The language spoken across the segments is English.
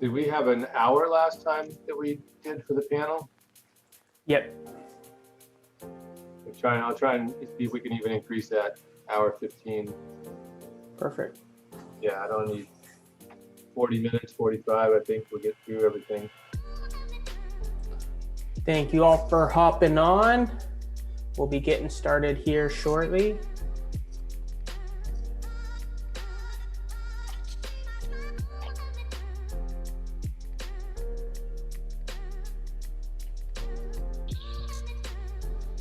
Did we have an hour last time that we did for the panel? Yep. I'll try and see if we can even increase that hour 15. Perfect. Yeah, I don't need 40 minutes, 45. I think we'll get through everything. Thank you all for hopping on. We'll be getting started here shortly.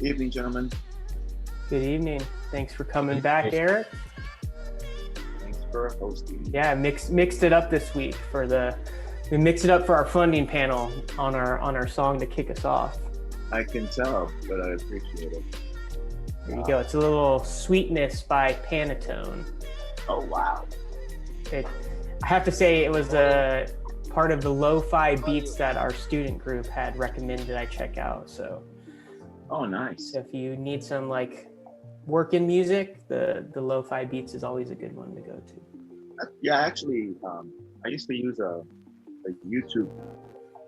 Evening, gentlemen. Good evening. Thanks for coming back, Eric. Thanks for hosting. Yeah, mixed it up this week we mixed it up for our funding panel on our song to kick us off. I can tell, but I appreciate it. There you go. It's a little Sweetness by Panatone. Oh, wow. I have to say it was a part of the lo-fi beats that our student group had recommended I check out. So, oh, nice. if you need some like working music, the lo-fi beats is always a good one to go to. Yeah, actually, I used to use a YouTube,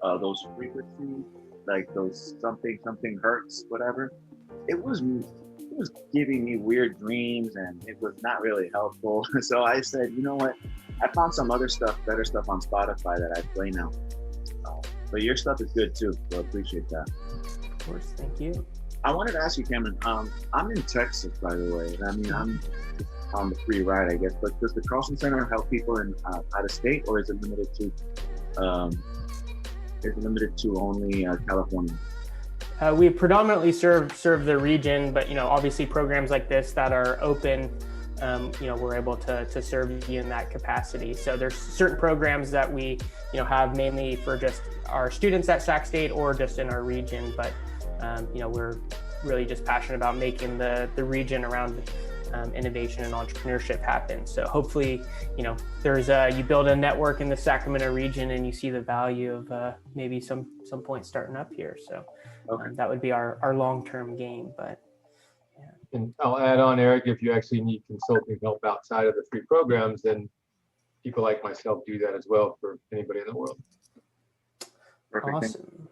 those frequencies, like those something hertz, whatever. It was giving me weird dreams, and it was not really helpful. So I said, you know what? I found some other stuff, better stuff on Spotify that I play now. But your stuff is good too, so I appreciate that. Of course, thank you. I wanted to ask you, Cameron. I'm in Texas, by the way. I mean, I'm on the free ride, I guess. But does the Carlson Center help people in out of state, or is it limited to only California? We predominantly serve the region, but obviously programs like this that are open, we're able to serve you in that capacity. So there's certain programs that we have mainly for just our students at Sac State or just in our region, but we're really just passionate about making the region around innovation and entrepreneurship happen. So hopefully, there's you build a network in the Sacramento region and you see the value of maybe some point starting up here. So that would be our long-term game. But yeah. And I'll add on, Eric, if you actually need consulting help outside of the free programs, then people like myself do that as well for anybody in the world. Perfect. Awesome.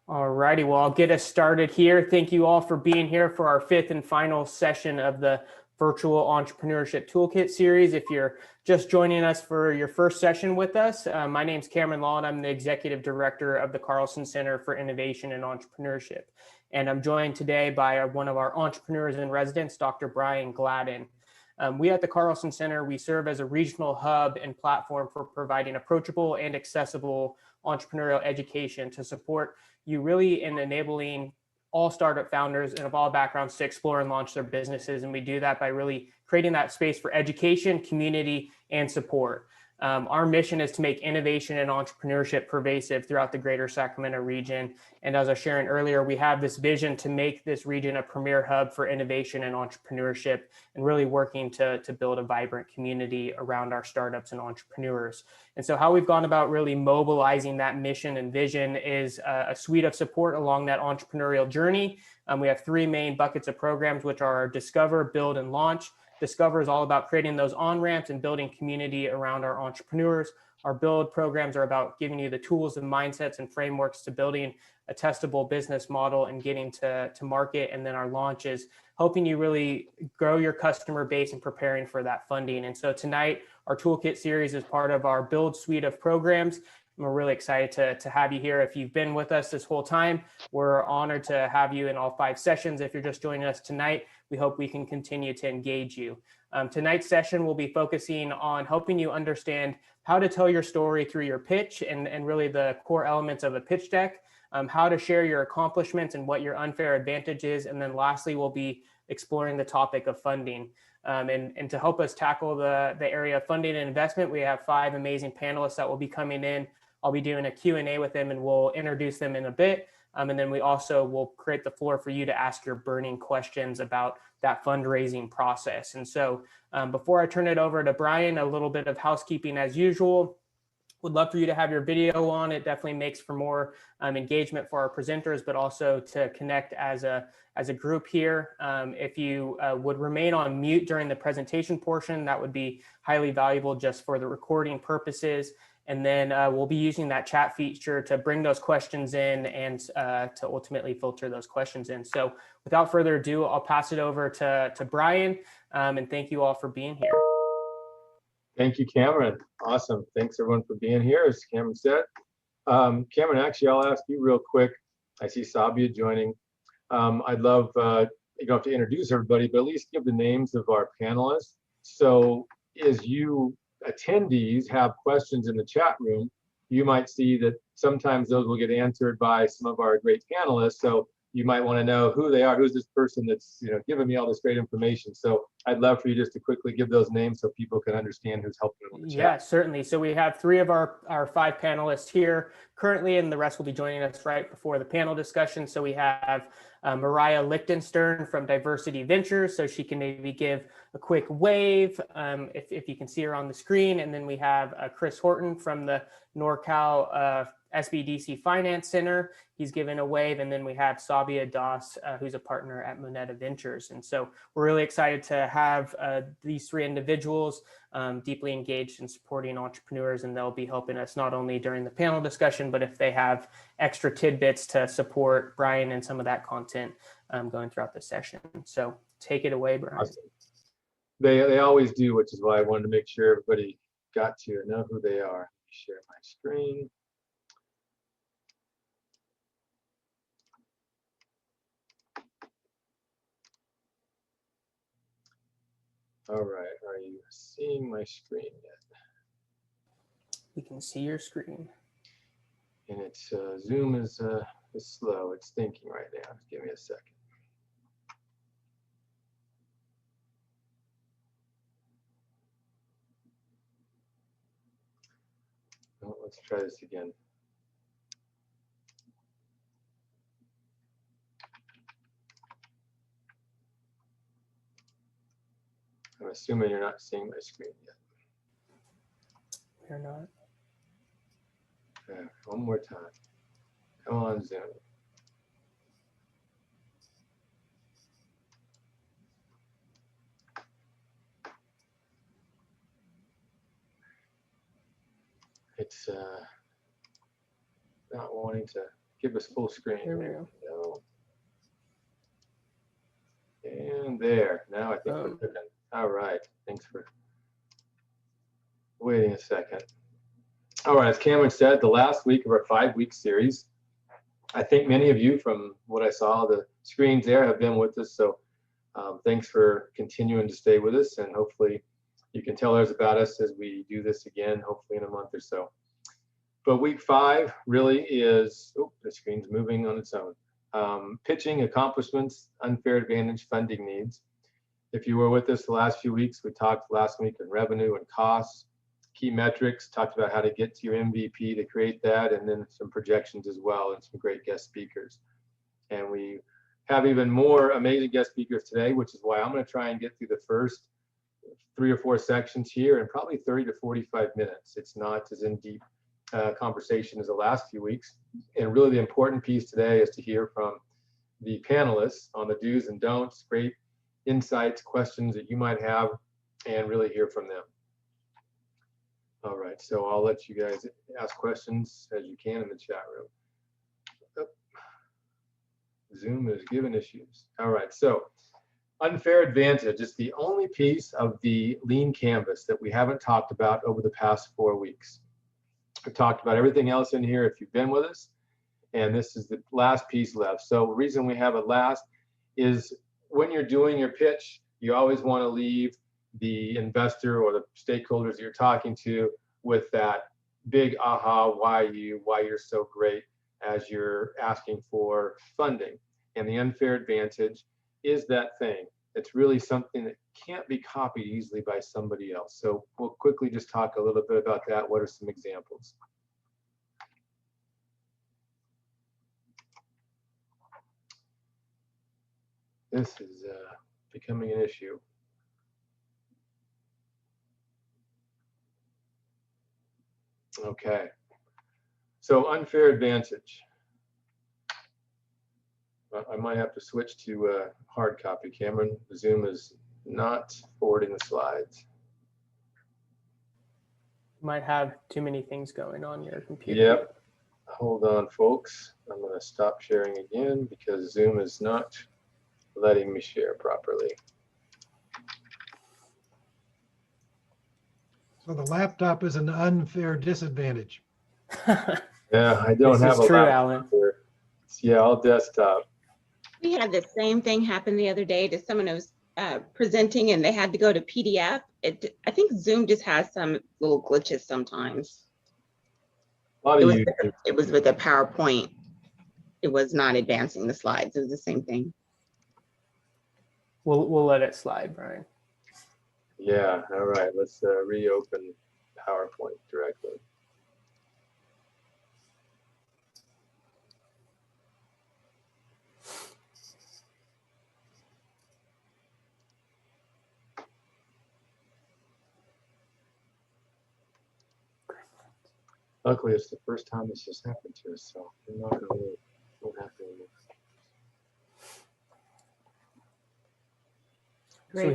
All righty, well, I'll get us started here. Thank you all for being here for our 5th and final session of the Virtual Entrepreneurship Toolkit series. If you're just joining us for your first session with us, my name's Cameron Law, and I'm the Executive Director of the Carlson Center for Innovation and Entrepreneurship. And I'm joined today by one of our entrepreneurs in residence, Dr. Brian Gladden. We at the Carlson Center, we serve as a regional hub and platform for providing approachable and accessible entrepreneurial education to support you really in enabling all startup founders and of all backgrounds to explore and launch their businesses. And we do that by really creating that space for education, community, and support. Our mission is to make innovation and entrepreneurship pervasive throughout the greater Sacramento region. And as I was sharing earlier, we have this vision to make this region a premier hub for innovation and entrepreneurship, and really working to build a vibrant community around our startups and entrepreneurs. And so how we've gone about really mobilizing that mission and vision is a suite of support along that entrepreneurial journey. We have 3 main buckets of programs, which are Discover, Build, and Launch. Discover is all about creating those on-ramps and building community around our entrepreneurs. Our Build programs are about giving you the tools and mindsets and frameworks to building a testable business model and getting to market. And then our Launch is helping you really grow your customer base and preparing for that funding. And so tonight, our Toolkit series is part of our Build suite of programs. And we're really excited to have you here. If you've been with us this whole time, we're honored to have you in all 5 sessions. If you're just joining us tonight, we hope we can continue to engage you. Tonight's session will be focusing on helping you understand how to tell your story through your pitch and really the core elements of a pitch deck, how to share your accomplishments and what your unfair advantage is. And then lastly, we'll be exploring the topic of funding. And to help us tackle the area of funding and investment, we have 5 amazing panelists that will be coming in. I'll be doing a Q&A with them and we'll introduce them in a bit. And then we also will create the floor for you to ask your burning questions about that fundraising process. And so before I turn it over to Brian, a little bit of housekeeping as usual. Would love for you to have your video on. It definitely makes for more engagement for our presenters, but also to connect as a group here. If you would remain on mute during the presentation portion, that would be highly valuable just for the recording purposes. And then we'll be using that chat feature to bring those questions in and to ultimately filter those questions in. So without further ado, I'll pass it over to Brian, and thank you all for being here. Thank you, Cameron. Awesome. Thanks everyone for being here, as Cameron said. Cameron, actually, I'll ask you real quick. I see Sabia joining. I'd love, you don't have to introduce everybody, but at least give the names of our panelists. So as you attendees have questions in the chat room, you might see that sometimes those will get answered by some of our great panelists. So you might want to know who they are, who's this person that's giving me all this great information. So I'd love for you just to quickly give those names so people can understand who's helping them in the chat. Yeah, certainly. So we have 3 of our 5 panelists here currently, and the rest will be joining us right before the panel discussion. So we have Mariah Lichtenstern from Diversity Ventures. So she can maybe give a quick wave if you can see her on the screen. And then we have Chris Horton from the NorCal SBDC Finance Center. He's given a wave. And then we have Sabia Das, who's a partner at Moneta Ventures. And so we're really excited to have these 3 individuals deeply engaged in supporting entrepreneurs, and they'll be helping us not only during the panel discussion, but if they have extra tidbits to support Brian and some of that content going throughout the session. So take it away, Brian. Awesome. They always do, which is why I wanted to make sure everybody got to know who they are. Let me share my screen. All right, are you seeing my screen yet? We can see your screen. And it's Zoom is slow. It's thinking right now. Just give me a second. Oh, let's try this again. I'm assuming you're not seeing my screen yet. We're not. One more time. Come on, Zoom. It's not wanting to give us full screen. There we go. And there. Now I think we're cooking. All right. Thanks for waiting a second. All right, as Cameron said, the last week of our 5-week series. I think many of you, from what I saw, the screens there, have been with us. So thanks for continuing to stay with us, and hopefully you can tell others about us as we do this again, hopefully in a month or so. But week 5 really is, oh, the screen's moving on its own. Pitching, accomplishments, unfair advantage, funding needs. If you were with us the last few weeks, we talked last week on revenue and costs, key metrics, talked about how to get to your MVP to create that, and then some projections as well, and some great guest speakers. And we have even more amazing guest speakers today, which is why I'm going to try and get through the first 3 or 4 sections here in probably 30 to 45 minutes. It's not as in-deep conversation as the last few weeks. And really the important piece today is to hear from the panelists on the do's and don'ts, great insights, questions that you might have, and really hear from them. All right, so I'll let you guys ask questions as you can in the chat room. Oh. Zoom is giving issues. All right, so unfair advantage is the only piece of the lean canvas that we haven't talked about over the past 4 weeks. We've talked about everything else in here if you've been with us, and this is the last piece left. So the reason we have it last is when you're doing your pitch, you always want to leave the investor or the stakeholders you're talking to with that big aha, why you're so great as you're asking for funding. And the unfair advantage is that thing. It's really something that can't be copied easily by somebody else. So we'll quickly just talk a little bit about that. What are some examples? This is becoming an issue. Okay. So unfair advantage. I might have to switch to hard copy. Cameron, Zoom is not forwarding the slides. Might have too many things going on your computer. Yep. Hold on, folks. I'm going to stop sharing again because Zoom is not letting me share properly. So the laptop is an unfair disadvantage. Yeah, I don't This have is a true, laptop Alan. here. Yeah, all desktop. We had the same thing happen the other day to someone who was presenting and they had to go to PDF. I think Zoom just has some little glitches sometimes. A lot It of was, you. it was with a PowerPoint. It was not advancing the slides. It was the same thing. We'll let it slide, Brian. Yeah, all right. Let's reopen PowerPoint directly. Luckily, it's the first time this has happened to us, so I'm not going to won't happen anymore. So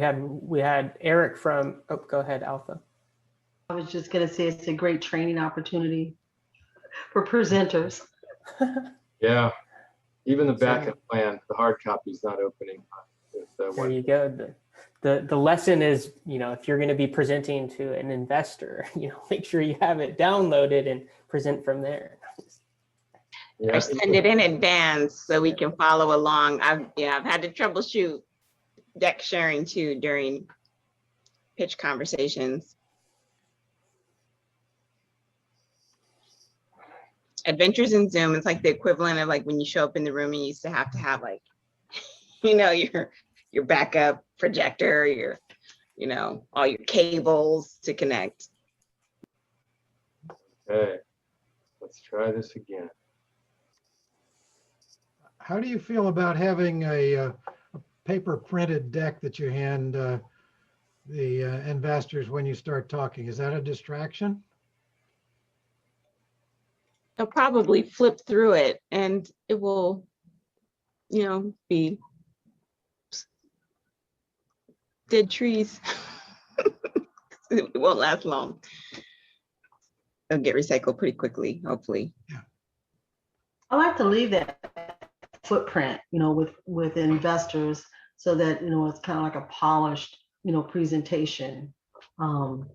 we had Eric from, oh, go ahead, Alpha. I was just going to say it's a great training opportunity for presenters. Yeah, even the backup plan, the hard copy is not opening. There you go. The lesson is, if you're going to be presenting to an investor, make sure you have it downloaded and present from there. Yeah. Or send it in advance so we can follow along. I've had to troubleshoot deck sharing too during pitch conversations. Adventures in Zoom, it's like the equivalent of like when you show up in the room and you used to have like, your backup projector, your, all your cables to connect. Okay, let's try this again. How do you feel about having a paper printed deck that you hand the investors when you start talking? Is that a distraction? They'll probably flip through it and it will, be dead trees. It won't last long. It'll get recycled pretty quickly, hopefully. Yeah. I like to leave that footprint, with investors so that, it's kind of like a polished, presentation. And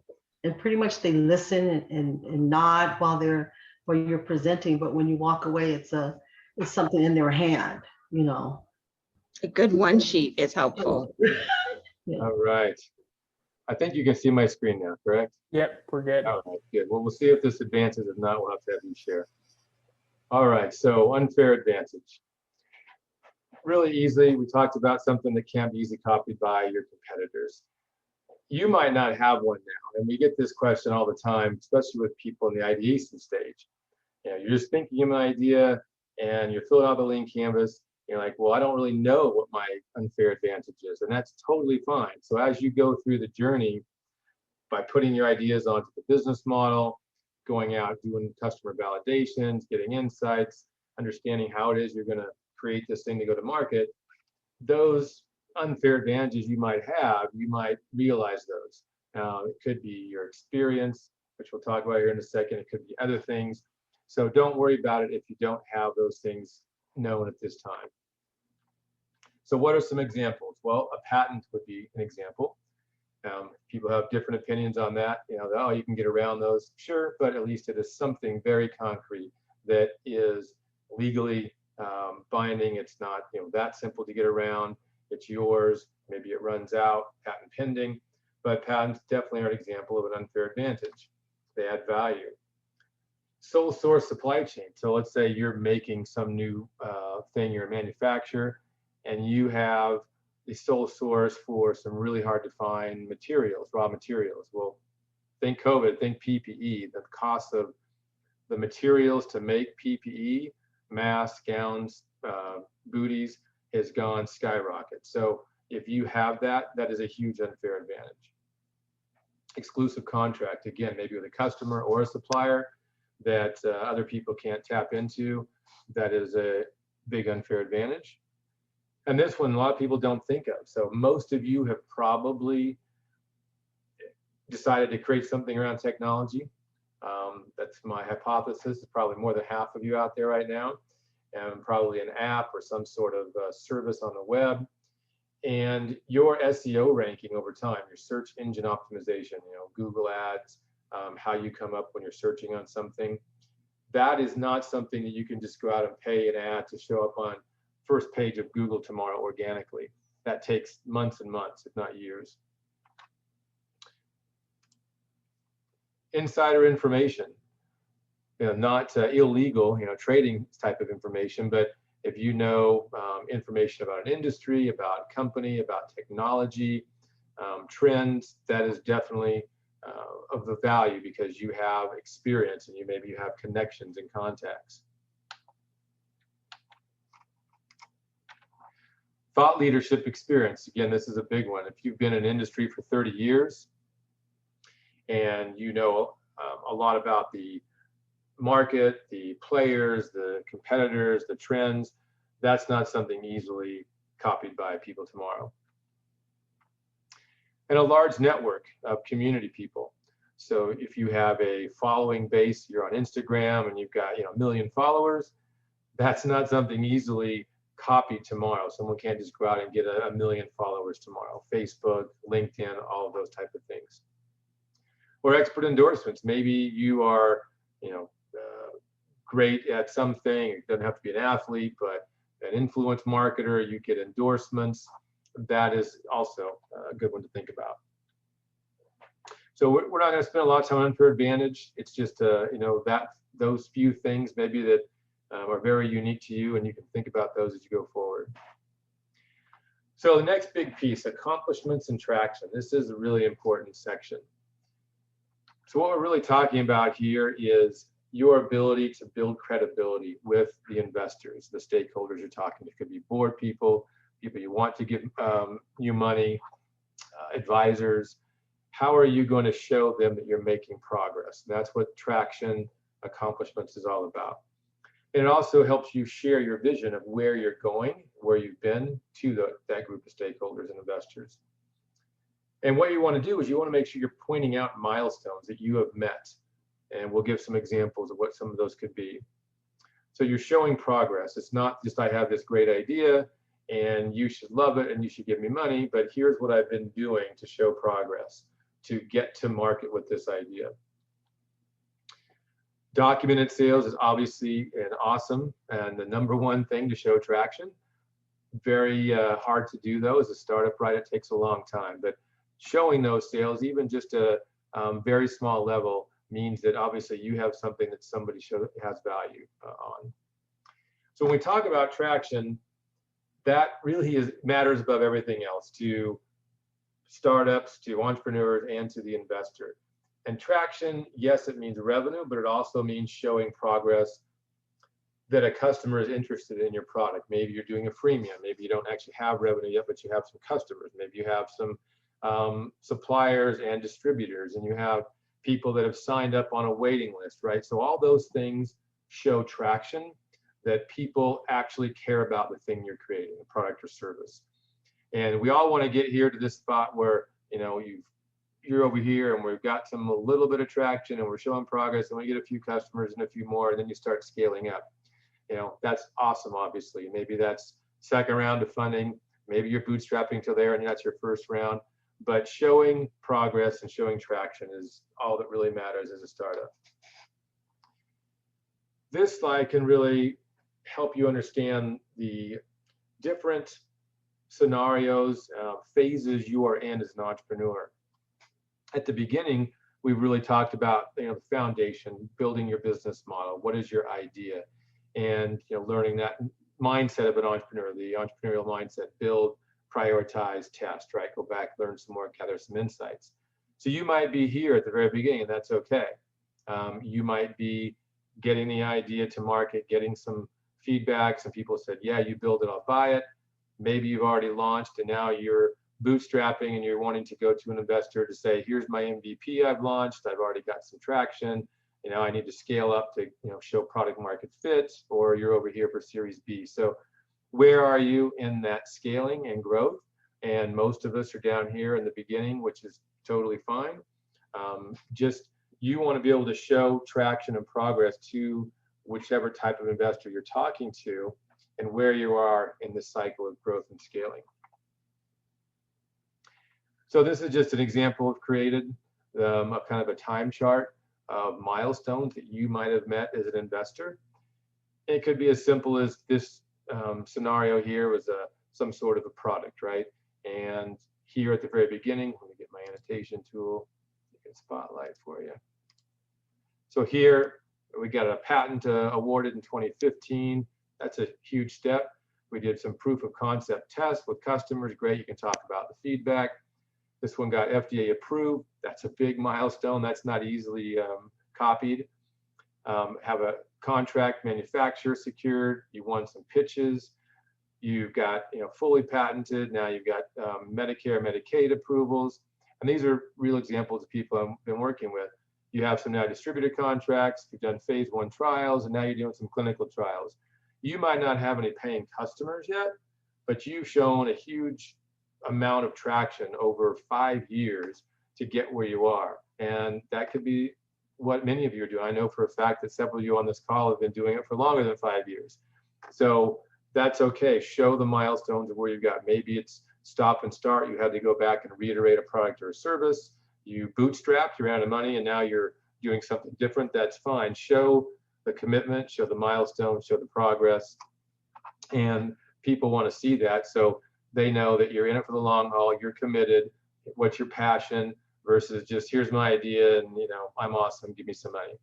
pretty much they listen and nod while you're presenting, but when you walk away, it's something in their hand, A good one sheet is helpful. Yeah. All right. I think you can see my screen now, correct? Yep, we're good. All right, good. Well, we'll see if this advances. If not, we'll have to have you share. All right, so unfair advantage. Really easily, we talked about something that can't be easily copied by your competitors. You might not have one now, and we get this question all the time, especially with people in the ideation stage. You're just thinking of an idea, and you're filling out the lean canvas. You're like, well, I don't really know what my unfair advantage is, and that's totally fine. So as you go through the journey, by putting your ideas onto the business model, going out, doing customer validations, getting insights, understanding how it is you're going to create this thing to go to market, those unfair advantages you might have, you might realize those. It could be your experience, which we'll talk about here in a second. It could be other things. So don't worry about it if you don't have those things known at this time. So what are some examples? Well, a patent would be an example. People have different opinions on that. Oh, you can get around those. Sure, but at least it is something very concrete that is legally binding. It's not that simple to get around. It's yours. Maybe it runs out, patent pending. But patents definitely are an example of an unfair advantage. They add value. Sole source supply chain. So let's say you're making some new thing, you're a manufacturer, and you have the sole source for some really hard to find materials, raw materials. Well, think COVID, think PPE. The cost of the materials to make PPE, masks, gowns, booties, has gone skyrocket. So if you have that, that is a huge unfair advantage. exclusive contract, again, maybe with a customer or a supplier that other people can't tap into. That is a big unfair advantage. And this one, a lot of people don't think of. So most of you have probably decided to create something around technology. That's my hypothesis. It's probably more than half of you out there right now, and probably an app or some sort of service on the web. And your SEO ranking over time, your search engine optimization, Google Ads, how you come up when you're searching on something, that is not something that you can just go out and pay an ad to show up on first page of Google tomorrow organically. That takes months and months, if not years. Insider information, not illegal, trading type of information, but if you know information about an industry, about a company, about technology, trends, that is definitely of the value because you have experience and maybe you have connections and contacts. Thought leadership experience. Again, this is a big one. If you've been in industry for 30 years and you know a lot about the market, the players, the competitors, the trends, that's not something easily copied by people tomorrow. And a large network of community people. So if you have a following base, you're on Instagram and you've got 1 million followers, that's not something easily copied tomorrow. Someone can't just go out and get a 1 million followers tomorrow. Facebook, LinkedIn, all of those type of things. Or expert endorsements. Maybe you are, great at something. It doesn't have to be an athlete, but an influence marketer. You get endorsements. That is also a good one to think about. So we're not going to spend a lot of time on unfair advantage. It's just those few things maybe that are very unique to you, and you can think about those as you go forward. So the next big piece, accomplishments and traction. This is a really important section. So what we're really talking about here is your ability to build credibility with the investors, the stakeholders you're talking to. It could be board people, people you want to give you money, advisors. How are you going to show them that you're making progress? That's what traction accomplishments is all about. And it also helps you share your vision of where you're going, where you've been to that group of stakeholders and investors. And what you want to do is you want to make sure you're pointing out milestones that you have met. And we'll give some examples of what some of those could be. So you're showing progress. It's not just I have this great idea and you should love it and you should give me money, but here's what I've been doing to show progress, to get to market with this idea. Documented sales is obviously an awesome and the #1 thing to show traction. Very hard to do though as a startup, right? It takes a long time, but showing those sales, even just a very small level, means that obviously you have something that somebody has value on. So when we talk about traction, that really matters above everything else to startups, to entrepreneurs, and to the investor. And traction, yes, it means revenue, but it also means showing progress that a customer is interested in your product. Maybe you're doing a freemium. Maybe you don't actually have revenue yet, but you have some customers. Maybe you have some suppliers and distributors, and you have people that have signed up on a waiting list, right? So all those things show traction, that people actually care about the thing you're creating, a product or service. And we all want to get here to this spot where, you're over here and we've got a little bit of traction and we're showing progress and we get a few customers and a few more, and then you start scaling up. That's awesome, obviously. Maybe that's second round of funding. Maybe you're bootstrapping till there and that's your first round. But showing progress and showing traction is all that really matters as a startup. This slide can really help you understand the different scenarios, phases you are in as an entrepreneur. At the beginning, we really talked about the foundation, building your business model. What is your idea? And learning that mindset of an entrepreneur, the entrepreneurial mindset, build, prioritize, test, right? Go back, learn some more, gather some insights. So you might be here at the very beginning, and that's okay. You might be getting the idea to market, getting some feedback. Some people said, yeah, you build it, I'll buy it. Maybe you've already launched and now you're bootstrapping and you're wanting to go to an investor to say, here's my MVP I've launched, I've already got some traction, I need to scale up to, show product market fit, or you're over here for Series B. So where are you in that scaling and growth? And most of us are down here in the beginning, which is totally fine. Just you want to be able to show traction and progress to whichever type of investor you're talking to and where you are in the cycle of growth and scaling. So this is just an example of created of kind of a time chart of milestones that you might have met as an investor. It could be as simple as this scenario here was some sort of a product, right? And here at the very beginning, let me get my annotation tool, you can spotlight for you. So here we got a patent awarded in 2015. That's a huge step. We did some proof of concept tests with customers. Great, you can talk about the feedback. This one got FDA approved. That's a big milestone. That's not easily copied. Have a contract manufacturer secured. You won some pitches. You've got fully patented. Now you've got Medicare, Medicaid approvals. And these are real examples of people I've been working with. You have some now distributor contracts. You've done phase 1 trials, and now you're doing some clinical trials. You might not have any paying customers yet, but you've shown a huge amount of traction over 5 years to get where you are. And that could be what many of you are doing. I know for a fact that several of you on this call have been doing it for longer than 5 years. So that's okay. Show the milestones of where you got. Maybe it's stop and start. You had to go back and reiterate a product or a service. You bootstrapped, you ran out of money, and now you're doing something different. That's fine. Show the commitment, show the milestones, show the progress. And people want to see that. So they know that you're in it for the long haul, you're committed, what's your passion versus just here's my idea and I'm awesome, give me some money.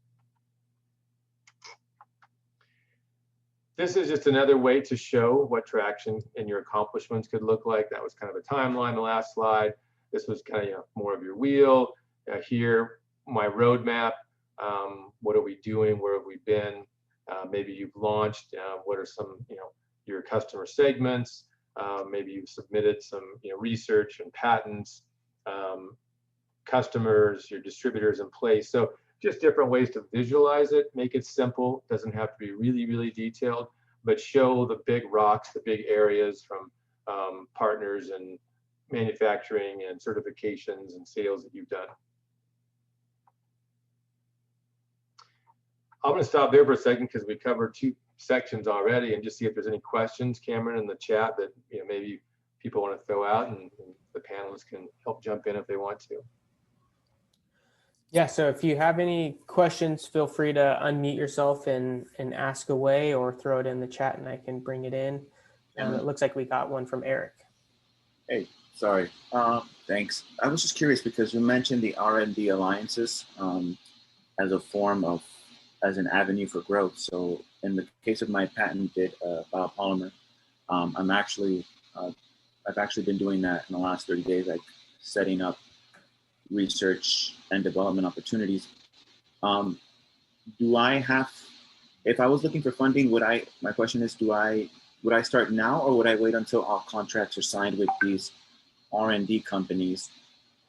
This is just another way to show what traction and your accomplishments could look like. That was kind of a timeline, the last slide. This was kind of more of your wheel. Here, my roadmap. What are we doing? Where have we been? Maybe you've launched. What are some, your customer segments? Maybe you've submitted some, research and patents. Customers, your distributors in place. So just different ways to visualize it. Make it simple. Doesn't have to be really, really detailed, but show the big rocks, the big areas from partners and manufacturing and certifications and sales that you've done. I'm going to stop there for a second because we covered 2 sections already, and just see if there's any questions, Cameron, in the chat that maybe people want to throw out, and the panelists can help jump in if they want to. Yeah, so if you have any questions, feel free to unmute yourself and ask away, or throw it in the chat and I can bring it in. It looks like we got one from Eric. Hey, sorry. Thanks. I was just curious because you mentioned the R&D alliances as a form of, as an avenue for growth. So in the case of my patented biopolymer, I've actually been doing that in the last 30 days, like setting up research and development opportunities. Do I have, if I was looking for funding, my question is, would I start now, or would I wait until all contracts are signed with these R&D companies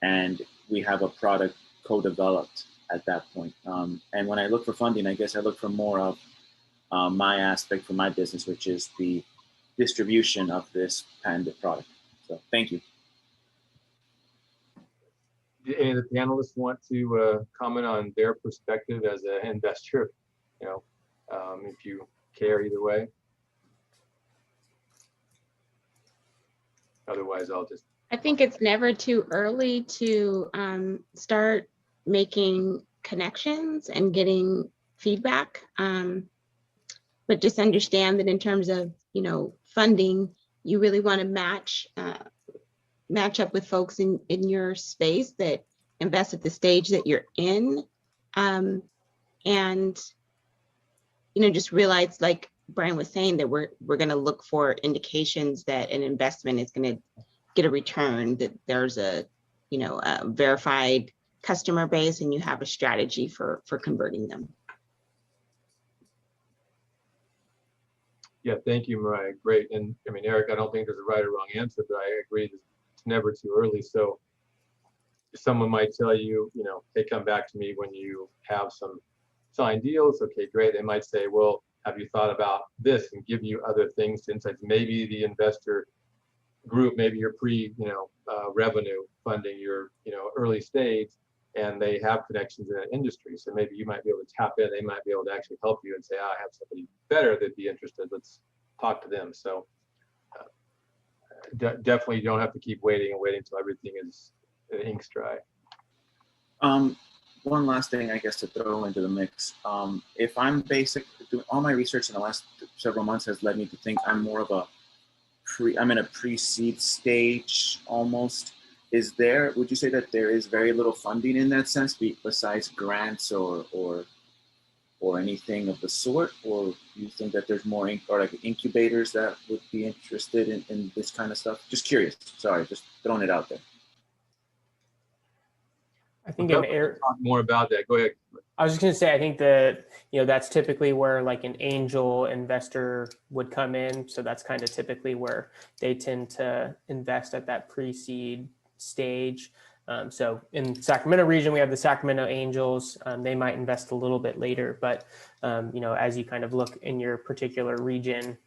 and we have a product co-developed at that point? And when I look for funding, I guess I look for more of my aspect for my business, which is the distribution of this patented product. So thank you. Do any of the panelists want to comment on their perspective as an investor? If you care either way. Otherwise, I'll just. I think it's never too early to start making connections and getting feedback. But just understand that in terms of, funding, you really want to match up with folks in your space that invest at the stage that you're in. And, just realize, like Brian was saying, that we're going to look for indications that an investment is going to get a return, that there's a verified customer base and you have a strategy for converting them. Yeah, thank you, Mariah. Great. And I mean, Eric, I don't think there's a right or wrong answer, but I agree. it's never too early. So someone might tell you, hey, come back to me when you have some signed deals. Okay, great. They might say, well, have you thought about this, and give you other things to insights. Maybe the investor group, maybe your revenue funding, your early stage, and they have connections in that industry. So maybe you might be able to tap in. They might be able to actually help you and say, I have somebody better that'd be interested. Let's talk to them. So definitely you don't have to keep waiting until everything is ink's dry. One last thing, I guess, to throw into the mix. If I'm doing all my research in the last several months has led me to think I'm more of I'm in a pre-seed stage almost. Would you say that there is very little funding in that sense, besides grants or anything of the sort? Or do you think that there's more like incubators that would be interested in this kind of stuff? Just curious. Sorry, just throwing it out there. I think Talk more about that. Go ahead. I was just going to say, I think that, that's typically where like an angel investor would come in. So that's kind of typically where they tend to invest at that pre-seed stage. So in Sacramento region, we have the Sacramento Angels. They might invest a little bit later, but as you kind of look in your particular region,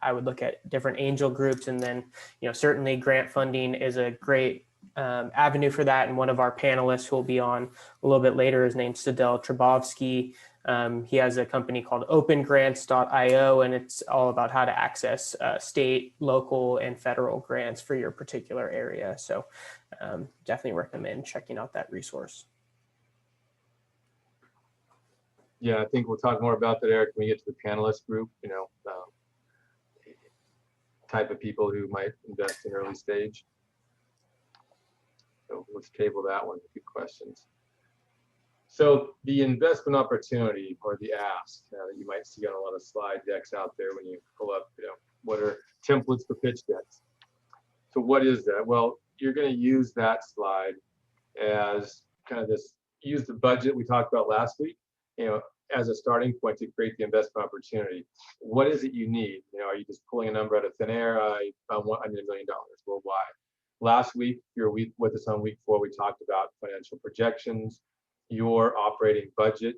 I would look at different angel groups, and then certainly grant funding is a great avenue for that. And one of our panelists who will be on a little bit later is named Sadel Trabovsky. He has a company called opengrants.io, and it's all about how to access state, local, and federal grants for your particular area. So definitely recommend checking out that resource. Yeah, I think we'll talk more about that, Eric, when we get to the panelist group, type of people who might invest in early stage. So let's table that one. Good questions. So the investment opportunity, or the ask, that you might see on a lot of slide decks out there when you pull up, what are templates for pitch decks. So what is that? Well, you're going to use that slide as kind of use the budget we talked about last week, as a starting point to create the investment opportunity. What is it you need? Are you just pulling a number out of thin air? I need $1 million. Well, why? Last week, if you're with us on week 4, we talked about financial projections, your operating budget.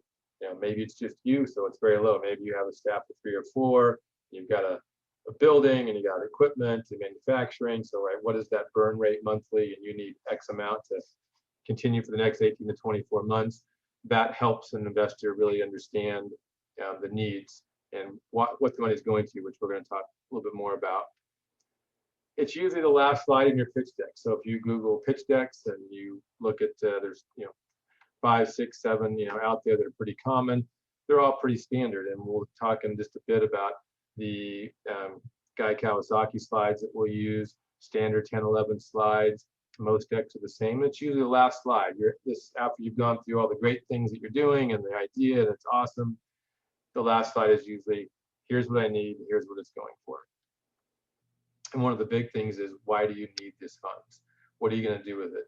Maybe it's just you, so it's very low. Maybe you have a staff of 3 or 4. You've got a building, and you got equipment and manufacturing. So, right, what is that burn rate monthly? And you need X amount to continue for the next 18 to 24 months. That helps an investor really understand the needs and what the money is going to, which we're going to talk a little bit more about. It's usually the last slide in your pitch deck. So if you Google pitch decks and you look at, there's 5, 6, 7 out there that are pretty common. They're all pretty standard, and we'll talk in just a bit about the Guy Kawasaki slides that we'll use, standard 10, 11 slides. Most decks are the same. It's usually the last slide. After you've gone through all the great things that you're doing and the idea, and it's awesome. The last slide is usually, here's what I need, here's what it's going for. And one of the big things is, why do you need this funds? What are you going to do with it?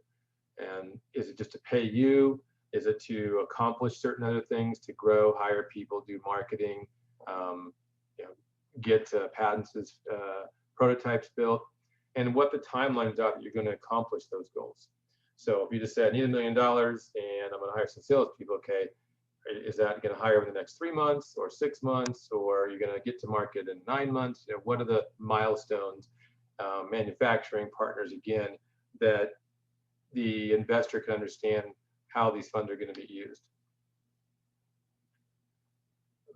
And is it just to pay you? Is it to accomplish certain other things, to grow, hire people, do marketing, get patents, prototypes built, and what the timelines are that you're going to accomplish those goals? So if you just say, I need $1 million and I'm going to hire some salespeople, okay, is that going to hire over the next 3 months or 6 months, or are you going to get to market in 9 months? What are the milestones, manufacturing partners, again, that the investor can understand how these funds are going to be used.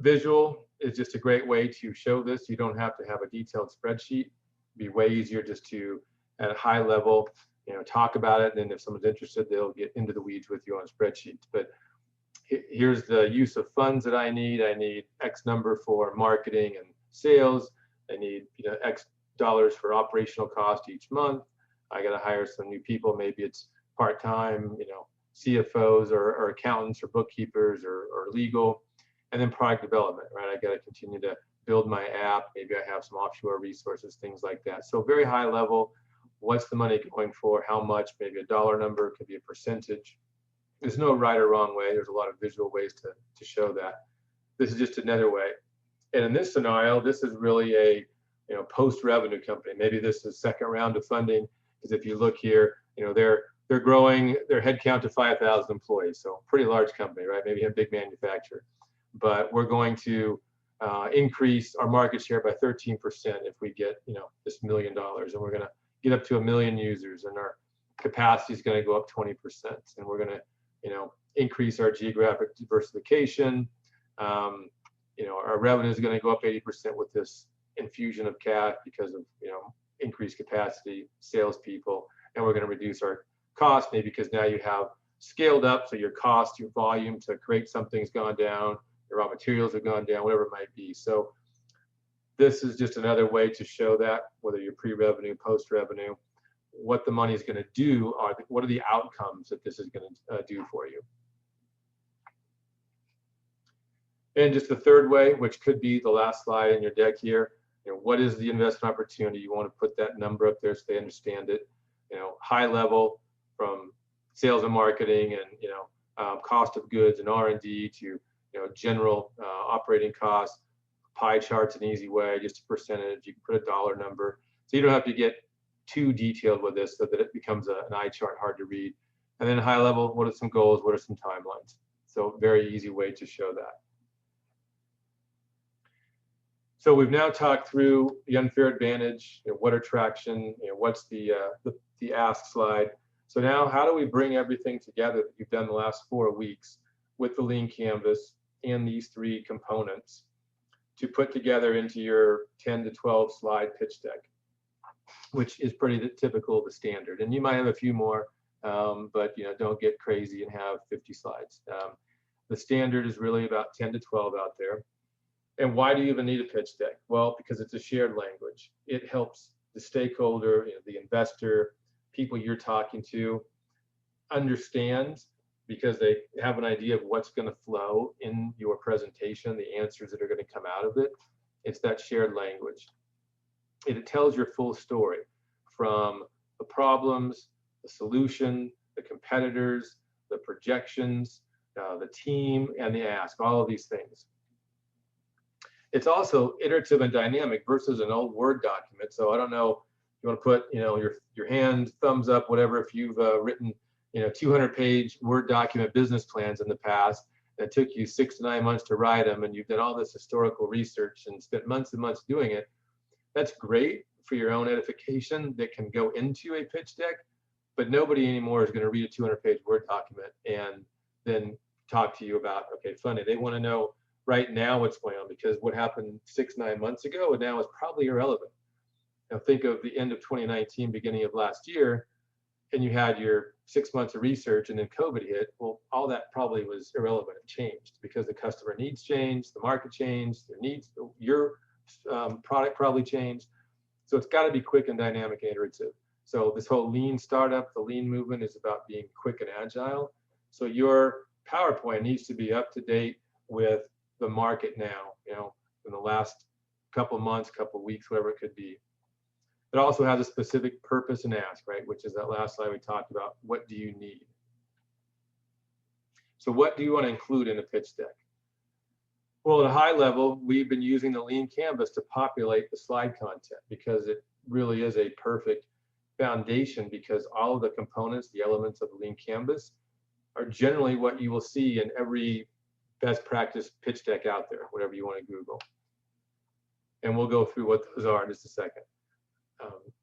Visual is just a great way to show this. You don't have to have a detailed spreadsheet. It'd be way easier just to, at a high level, talk about it. And then if someone's interested, they'll get into the weeds with you on spreadsheets. But here's the use of funds that I need. I need X number for marketing and sales. I need X dollars for operational cost each month. I got to hire some new people. Maybe it's part-time, CFOs or accountants or bookkeepers or legal. And then product development, right? I got to continue to build my app. Maybe I have some offshore resources, things like that. So very high level. What's the money going for? How much? Maybe a dollar number, could be a percentage. There's no right or wrong way. There's a lot of visual ways to show that. This is just another way. And in this scenario, this is really a post-revenue company. Maybe this is second round of funding. Because if you look here, they're growing their headcount to 5,000 employees, so pretty large company, right? Maybe a big manufacturer, but we're going to increase our market share by 13% if we get this $1 million, and we're going to get up to 1 million users, and our capacity is going to go up 20%, and we're going to increase our geographic diversification. Our revenue is going to go up 80% with this infusion of cash because of increased capacity, salespeople, and we're going to reduce our cost maybe because now you have scaled up, so your cost, your volume to create something's gone down, your raw materials have gone down, whatever it might be. So this is just another way to show that, whether you're pre-revenue, post-revenue, what the money is going to do, what are the outcomes that this is going to do for you. And just the third way, which could be the last slide in your deck here, what is the investment opportunity? You want to put that number up there so they understand it. High level from sales and marketing and cost of goods and R&D to general operating costs. Pie chart's an easy way, just a percentage. You can put a dollar number, so you don't have to get too detailed with this so that it becomes an eye chart hard to read. And then high level, what are some goals? What are some timelines? So very easy way to show that. So we've now talked through the unfair advantage, what are traction, what's the ask slide. So now how do we bring everything together that you've done the last 4 weeks with the lean canvas and these 3 components to put together into your 10 to 12 slide pitch deck, which is pretty typical of the standard. And you might have a few more, but don't get crazy and have 50 slides. The standard is really about 10 to 12 out there. And why do you even need a pitch deck? Well, because it's a shared language. It helps the stakeholder, the investor, people you're talking to understand, because they have an idea of what's going to flow in your presentation, the answers that are going to come out of it. It's that shared language. It tells your full story from the problems, the solution, the competitors, the projections, the team, and the ask, all of these things. It's also iterative and dynamic versus an old Word document. So I don't know, you want to put, your hand, thumbs up, whatever, if you've written, 200-page Word document business plans in the past that took you 6 to 9 months to write them, and you've done all this historical research and spent months and months doing it. That's great for your own edification that can go into a pitch deck, but nobody anymore is going to read a 200-page Word document and then talk to you about, okay, funny, they want to know right now what's going on, because what happened 6, 9 months ago and now is probably irrelevant. Now think of the end of 2019, beginning of last year, and you had your 6 months of research and then COVID hit. Well, all that probably was irrelevant. It changed because the customer needs changed, the market changed, their needs, your product probably changed. So it's got to be quick and dynamic and iterative. So this whole lean startup, the lean movement is about being quick and agile. So your PowerPoint needs to be up to date with the market now, in the last couple of months, couple of weeks, whatever it could be. It also has a specific purpose and ask, right? Which is that last slide we talked about. What do you need? So what do you want to include in a pitch deck? Well, at a high level, we've been using the lean canvas to populate the slide content because it really is a perfect foundation, because all of the components, the elements of the lean canvas are generally what you will see in every best practice pitch deck out there, whatever you want to Google. And we'll go through what those are in just a second.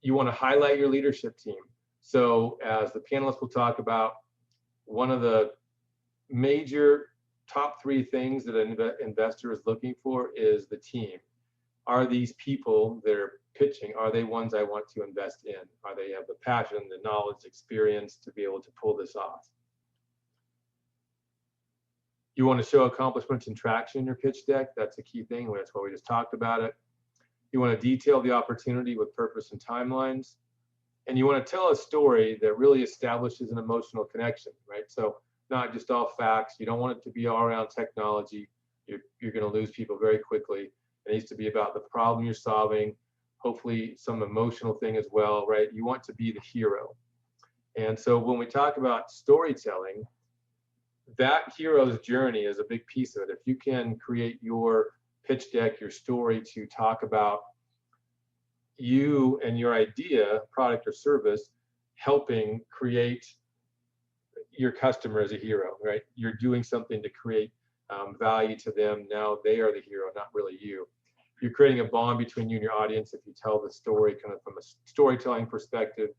You want to highlight your leadership team. So as the panelists will talk about, one of the major top 3 things that an investor is looking for is the team. Are these people that are pitching, are they ones I want to invest in? Are they have the passion, the knowledge, experience to be able to pull this off? You want to show accomplishments and traction in your pitch deck. That's a key thing. That's why we just talked about it. You want to detail the opportunity with purpose and timelines. And you want to tell a story that really establishes an emotional connection, right? So not just all facts. You don't want it to be all around technology. You're going to lose people very quickly. It needs to be about the problem you're solving, hopefully some emotional thing as well, right? You want to be the hero. And so when we talk about storytelling, that hero's journey is a big piece of it. If you can create your pitch deck, your story to talk about you and your idea, product or service, helping create your customer as a hero, right? You're doing something to create value to them. Now they are the hero, not really you. You're creating a bond between you and your audience if you tell the story kind of from a storytelling perspective,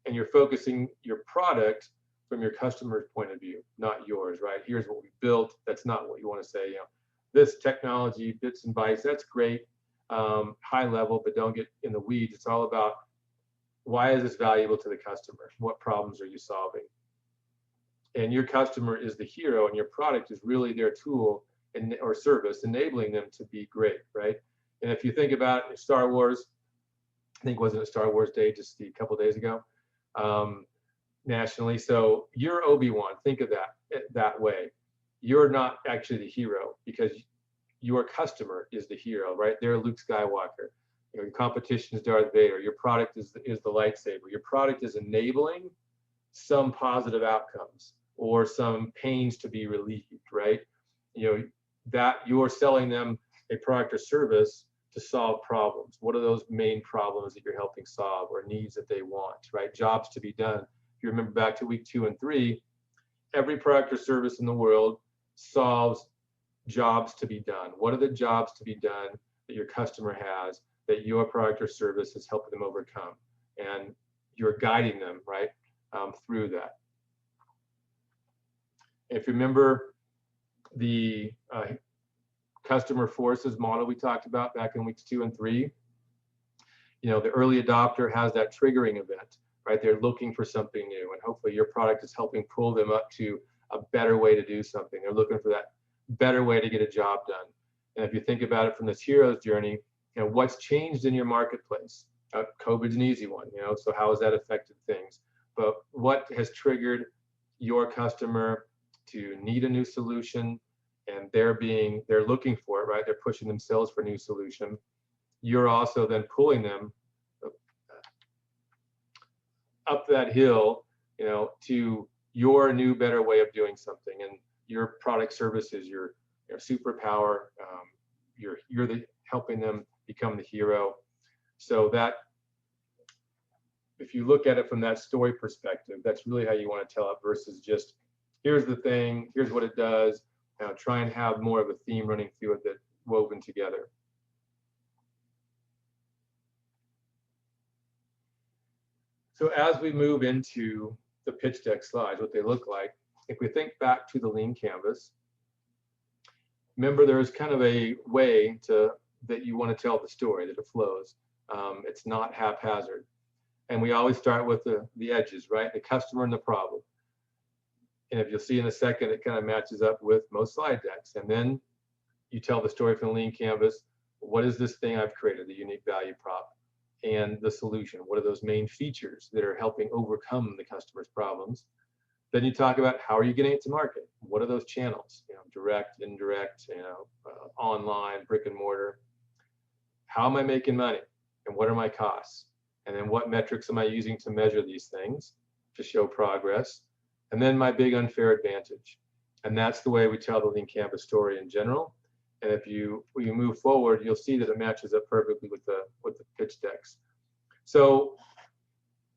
and you're focusing your product from your customer's point of view, not yours, right? Here's what we built. That's not what you want to say. You know, this technology, bits and bytes, that's great, high level, but don't get in the weeds. It's all about, why is this valuable to the customer? What problems are you solving? And your customer is the hero, and your product is really their tool or service, enabling them to be great, right? And if you think about it, Star Wars, I think wasn't it Star Wars Day just a couple days ago, nationally. So you're Obi-Wan. Think of that way. You're not actually the hero because your customer is the hero, right? They're Luke Skywalker. You know, your competition is Darth Vader. Your product is the lightsaber. Your product is enabling some positive outcomes or some pains to be relieved, right? You know, that you're selling them a product or service to solve problems. What are those main problems that you're helping solve, or needs that they want, right? Jobs to be done. If you remember back to week 2 and 3, every product or service in the world solves jobs to be done. What are the jobs to be done that your customer has that your product or service is helping them overcome? And you're guiding them, right, through that. If you remember the customer forces model we talked about back in weeks 2 and 3, you know, the early adopter has that triggering event, right? They're looking for something new, and hopefully your product is helping pull them up to a better way to do something. They're looking for that better way to get a job done. And if you think about it from this hero's journey, you know, what's changed in your marketplace? COVID's an easy one, you know, so how has that affected things? But what has triggered your customer to need a new solution, and they're looking for it, right? They're pushing themselves for a new solution. You're also then pulling them up that hill, you know, to your new, better way of doing something. And your product service is your superpower. You're helping them become the hero. So that, if you look at it from that story perspective, that's really how you want to tell it, versus just, here's the thing, here's what it does. Try and have more of a theme running through it that woven together. So as we move into the pitch deck slides, what they look like, if we think back to the lean canvas, remember there's kind of a way that you want to tell the story, that it flows. It's not haphazard. And we always start with the edges, right? The customer and the problem. And if you'll see in a second, it kind of matches up with most slide decks. And then you tell the story from the lean canvas. What is this thing I've created, the unique value prop, and the solution? What are those main features that are helping overcome the customer's problems? Then you talk about, how are you getting it to market? What are those channels? You know, direct, indirect, you know, online, brick and mortar. How am I making money? And what are my costs? And then what metrics am I using to measure these things to show progress? And then my big unfair advantage. And that's the way we tell the lean canvas story in general. And if you move forward, you'll see that it matches up perfectly with the pitch decks. So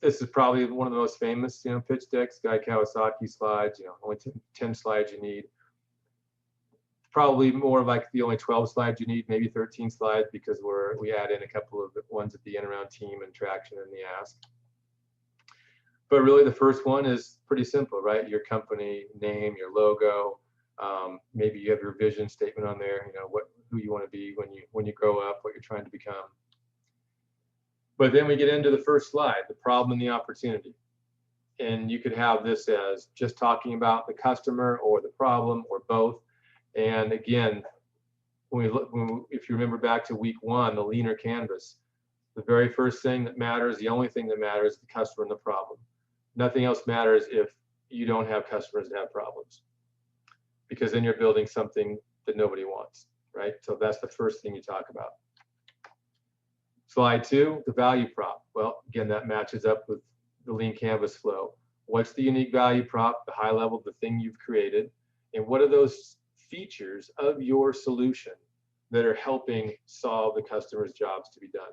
this is probably one of the most famous, you know, pitch decks, Guy Kawasaki slides. You know, only 10 slides you need. Probably more like the only 12 slides you need, maybe 13 slides, because we add in a couple of ones at the end around team and traction and the ask. But really, the first one is pretty simple, right? Your company name, your logo. Maybe you have your vision statement on there. You know, who you want to be when you grow up, what you're trying to become. But then we get into the first slide, the problem and the opportunity. And you could have this as just talking about the customer or the problem or both. And again, if you remember back to week 1, the leaner canvas, the very first thing that matters, the only thing that matters, is the customer and the problem. Nothing else matters if you don't have customers that have problems, because then you're building something that nobody wants, right? So that's the first thing you talk about. Slide 2, the value prop. Well, again, that matches up with the lean canvas flow. What's the unique value prop, the high level, the thing you've created, and what are those features of your solution that are helping solve the customer's jobs to be done?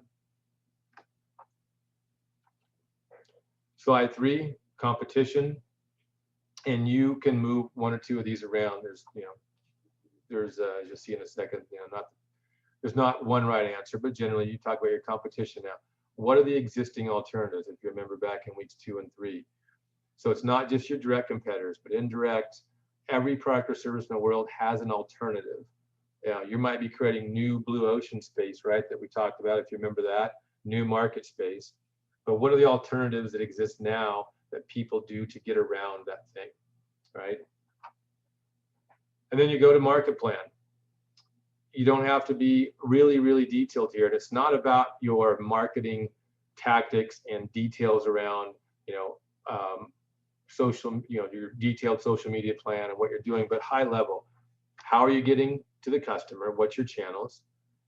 Slide 3, competition. And you can move one or two of these around. There's, as you'll see in a second, there's not one right answer, but generally you talk about your competition now. What are the existing alternatives, if you remember back in weeks 2 and 3? So it's not just your direct competitors, but indirect. Every product or service in the world has an alternative. You might be creating new blue ocean space, right, that we talked about, if you remember that, new market space. But what are the alternatives that exist now that people do to get around that thing, right? And then you go to market plan. You don't have to be really, really detailed here. And it's not about your marketing tactics and details around, your detailed social media plan and what you're doing, but high level. How are you getting to the customer? What's your channels?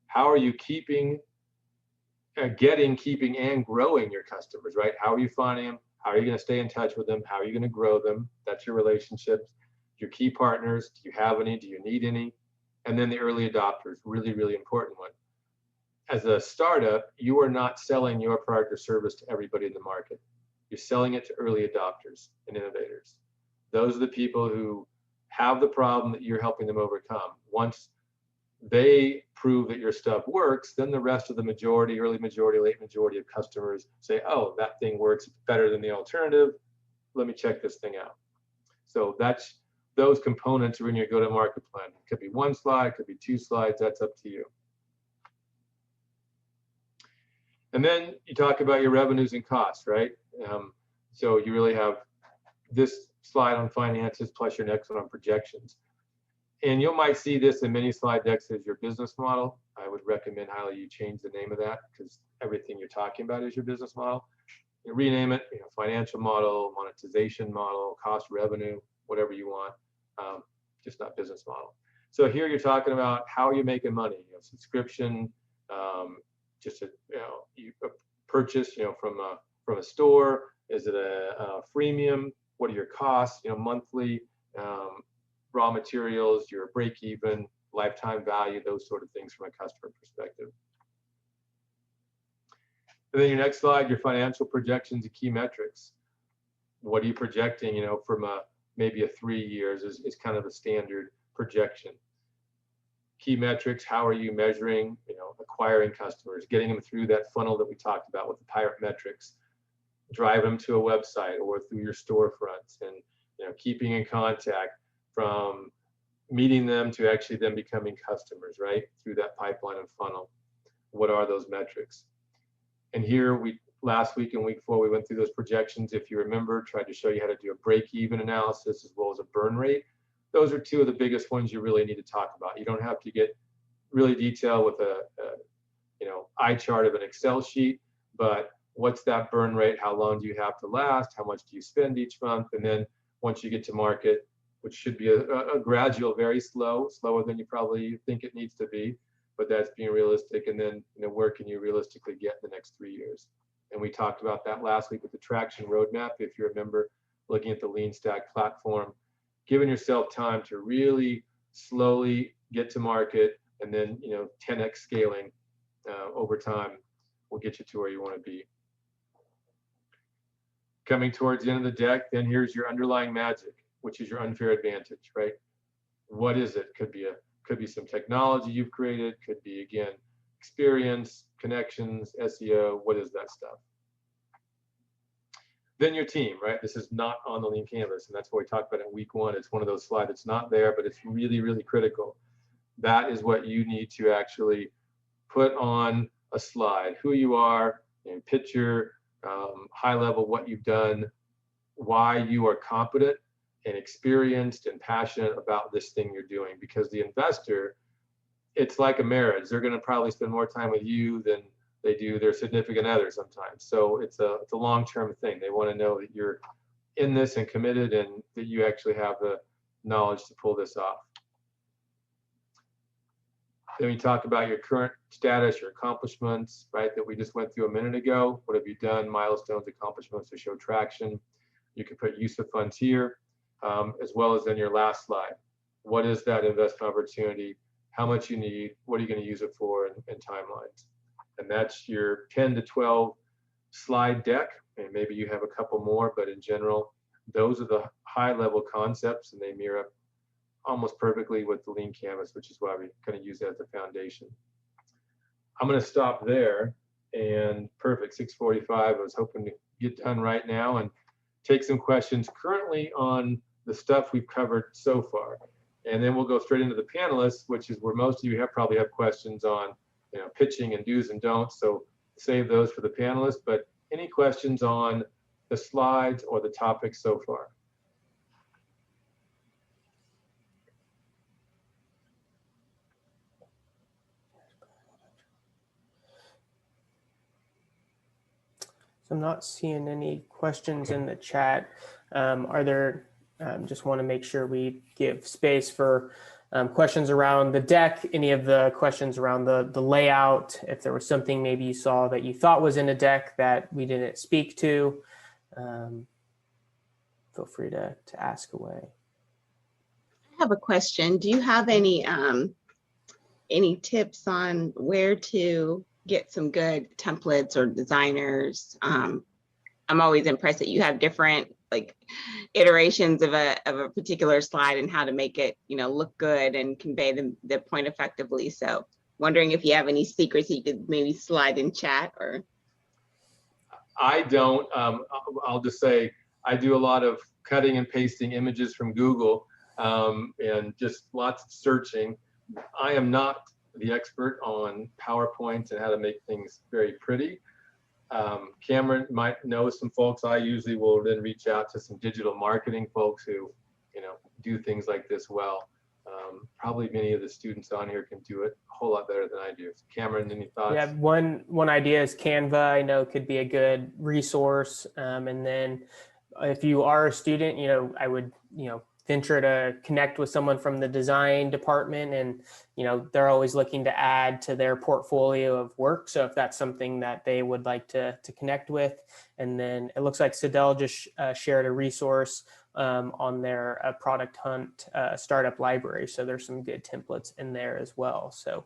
How are you keeping, and growing your customers, right? How are you finding them? How are you going to stay in touch with them? How are you going to grow them? That's your relationships. Your key partners, do you have any? Do you need any? And then the early adopters, really, really important one. As a startup, you are not selling your product or service to everybody in the market. You're selling it to early adopters and innovators. Those are the people who have the problem that you're helping them overcome. Once they prove that your stuff works, then the rest of the majority, early majority, late majority of customers say, oh, that thing works better than the alternative. Let me check this thing out. So that's those components are in your go-to-market plan. It could be 1 slide, it could be 2 slides, that's up to you. And then you talk about your revenues and costs, right? So you really have this slide on finances plus your next one on projections. And you might see this in many slide decks as your business model. I would recommend highly you change the name of that, because everything you're talking about is your business model. You rename it, financial model, monetization model, cost revenue, whatever you want, just not business model. So here you're talking about how you're making money, subscription, just a purchase, from a store. Is it a freemium? What are your costs? Monthly, raw materials, your break even, lifetime value, those sort of things from a customer perspective. And then your next slide, your financial projections and key metrics. What are you projecting? From maybe a 3 years is kind of a standard projection. Key metrics, how are you measuring, acquiring customers, getting them through that funnel that we talked about with the pirate metrics, drive them to a website or through your storefronts, and keeping in contact from meeting them to actually them becoming customers, right, through that pipeline and funnel. What are those metrics? And here last week in week 4, we went through those projections. If you remember, tried to show you how to do a break-even analysis as well as a burn rate. Those are 2 of the biggest ones you really need to talk about. You don't have to get really detailed with a eye chart of an Excel sheet, but what's that burn rate? How long do you have to last? How much do you spend each month? And then once you get to market, which should be a gradual, very slower than you probably think it needs to be, but that's being realistic. And then where can you realistically get in the next 3 years? And we talked about that last week with the traction roadmap. If you remember, looking at the lean stack platform, giving yourself time to really slowly get to market, and then 10x scaling over time will get you to where you want to be. Coming towards the end of the deck, then here's your underlying magic, which is your unfair advantage, right? What is it? Could be some technology you've created, could be, again, experience, connections, SEO. What is that stuff? Then your team, right? This is not on the lean canvas, and that's what we talked about in week 1. It's one of those slides that's not there, but it's really, really critical. That is what you need to actually put on a slide. Who you are, and picture, high level, what you've done, why you are competent and experienced and passionate about this thing you're doing. Because the investor, it's like a marriage. They're going to probably spend more time with you than they do their significant other sometimes. So it's a long-term thing. They want to know that you're in this and committed, and that you actually have the knowledge to pull this off. Then we talk about your current status, your accomplishments, right, that we just went through a minute ago. What have you done? Milestones, accomplishments to show traction. You can put use of funds here, as well as in your last slide. What is that investment opportunity? How much you need? What are you going to use it for? And timelines. And that's your 10 to 12 slide deck. and maybe you have a couple more, but in general, those are the high level concepts, and they mirror up almost perfectly with the lean canvas, which is why we kind of use that as the foundation. I'm going to stop there, and perfect, 6:45. I was hoping to get done right now and take some questions currently on the stuff we've covered so far. And then we'll go straight into the panelists, which is where most of you probably have questions on, pitching and do's and don'ts. So save those for the panelists, but any questions on the slides or the topics so far? So I'm not seeing any questions in the chat. Are there, just want to make sure we give space for questions around the deck, any of the questions around the layout, if there was something maybe you saw that you thought was in a deck that we didn't speak to, feel free to ask away. I have a question. Do you have any tips on where to get some good templates or designers? I'm always impressed that you have different iterations of a particular slide and how to make it, look good and convey the point effectively. So wondering if you have any secrets you could maybe slide in chat or. I don't. I'll just say I do a lot of cutting and pasting images from Google and just lots of searching. I am not the expert on PowerPoint and how to make things very pretty. Cameron might know some folks. I usually will then reach out to some digital marketing folks who, do things like this well. Probably many of the students on here can do it a whole lot better than I do. So Cameron, any thoughts? Yeah, one idea is Canva. I know could be a good resource. And then if you are a student, I would, venture to connect with someone from the design department, and they're always looking to add to their portfolio of work. So if that's something that they would like to connect with. And then it looks like Sidel just shared a resource on their product hunt startup library. So there's some good templates in there as well. So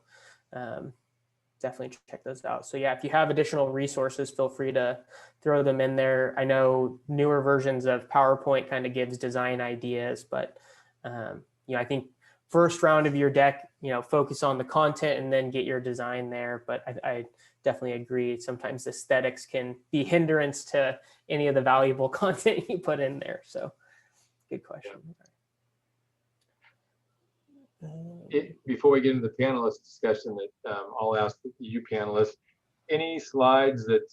definitely check those out. So yeah, if you have additional resources, feel free to throw them in there. I know newer versions of PowerPoint kind of gives design ideas, but I think first round of your deck, focus on the content and then get your design there. But I definitely agree. Sometimes aesthetics can be hindrance to any of the valuable content you put in there. So good question. Before we get into the panelist discussion, that I'll ask you panelists, any slides that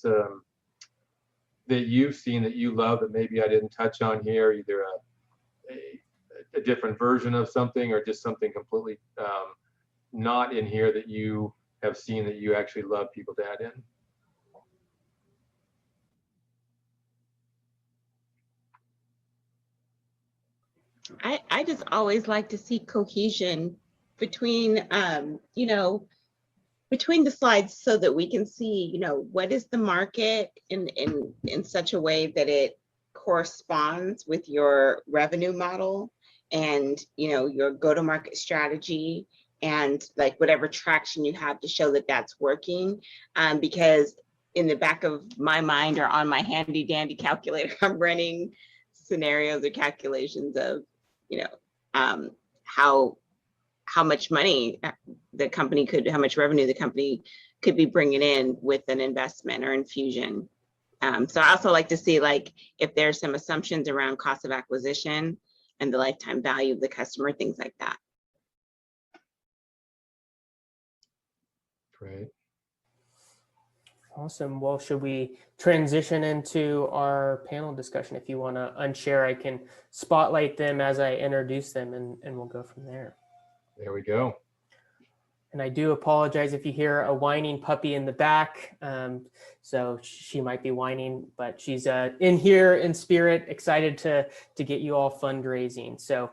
that you've seen that you love that maybe I didn't touch on here, either a different version of something or just something completely not in here that you have seen that you actually love people to add in? I just always like to see cohesion between, between the slides so that we can see, what is the market in such a way that it corresponds with your revenue model and, your go-to-market strategy and whatever traction you have to show that that's working. Because in the back of my mind or on my handy dandy calculator, I'm running scenarios or calculations of, how much money the company could, how much revenue the company could be bringing in with an investment or infusion. So I also like to see if there's some assumptions around cost of acquisition and the lifetime value of the customer, things like that. Great. Awesome. Well, should we transition into our panel discussion? If you want to unshare, I can spotlight them as I introduce them and we'll go from there. There we go. And I do apologize if you hear a whining puppy in the back. So she might be whining, but she's in here in spirit, excited to get you all fundraising. So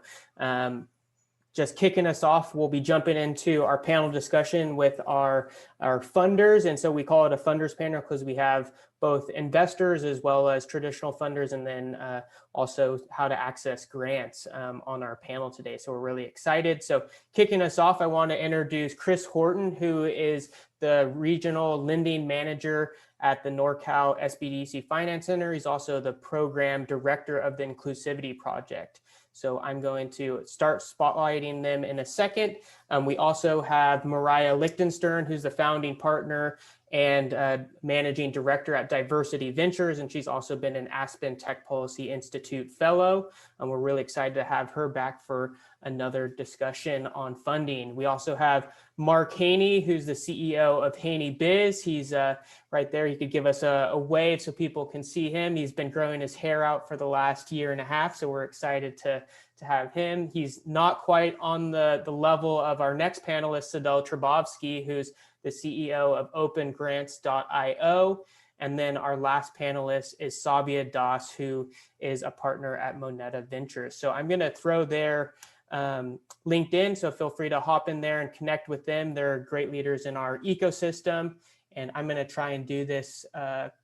just kicking us off, we'll be jumping into our panel discussion with our funders. And so we call it a funders panel because we have both investors as well as traditional funders, and then also how to access grants on our panel today. So we're really excited. So kicking us off, I want to introduce Chris Horton, who is the Regional Lending Manager at the NorCal SBDC Finance Center. He's also the Program Director of the Inclusivity Project. So I'm going to start spotlighting them in a second. We also have Mariah Lichtenstern, who's the founding partner and managing director at Diversity Ventures, and she's also been an Aspen Tech Policy Institute fellow. And we're really excited to have her back for another discussion on funding. We also have Mark Haney, who's the CEO of Haney Biz. He's right there. He could give us a wave so people can see him. He's been growing his hair out for the last year and a half, so we're excited to have him. He's not quite on the level of our next panelist, Sadel Trabovsky, who's the CEO of OpenGrants.io. And then our last panelist is Sabia Das, who is a partner at Moneta Ventures. So I'm going to throw their LinkedIn, so feel free to hop in there and connect with them. They're great leaders in our ecosystem. And I'm going to try and do this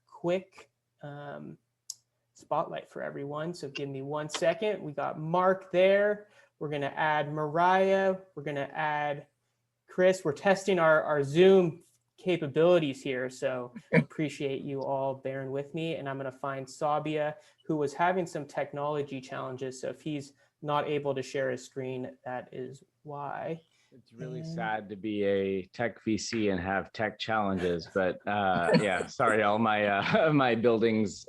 quick spotlight for everyone. So give me 1 second. We got Mark there. We're going to add Mariah. We're going to add Chris. We're testing our Zoom capabilities here, so appreciate you all bearing with me. And I'm going to find Sabia, who was having some technology challenges. So if he's not able to share his screen, that is why. It's really sad to be a tech VC and have tech challenges, but yeah, sorry, all my my building's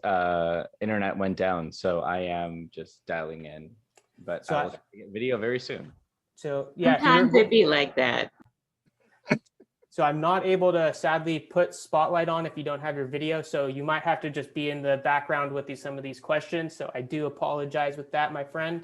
internet went down, so I am just dialing in. But So I'll get video very soon. So yeah, Sometimes it be like that. So I'm not able to sadly put spotlight on if you don't have your video. So you might have to just be in the background with some of these questions. So I do apologize with that, my friend.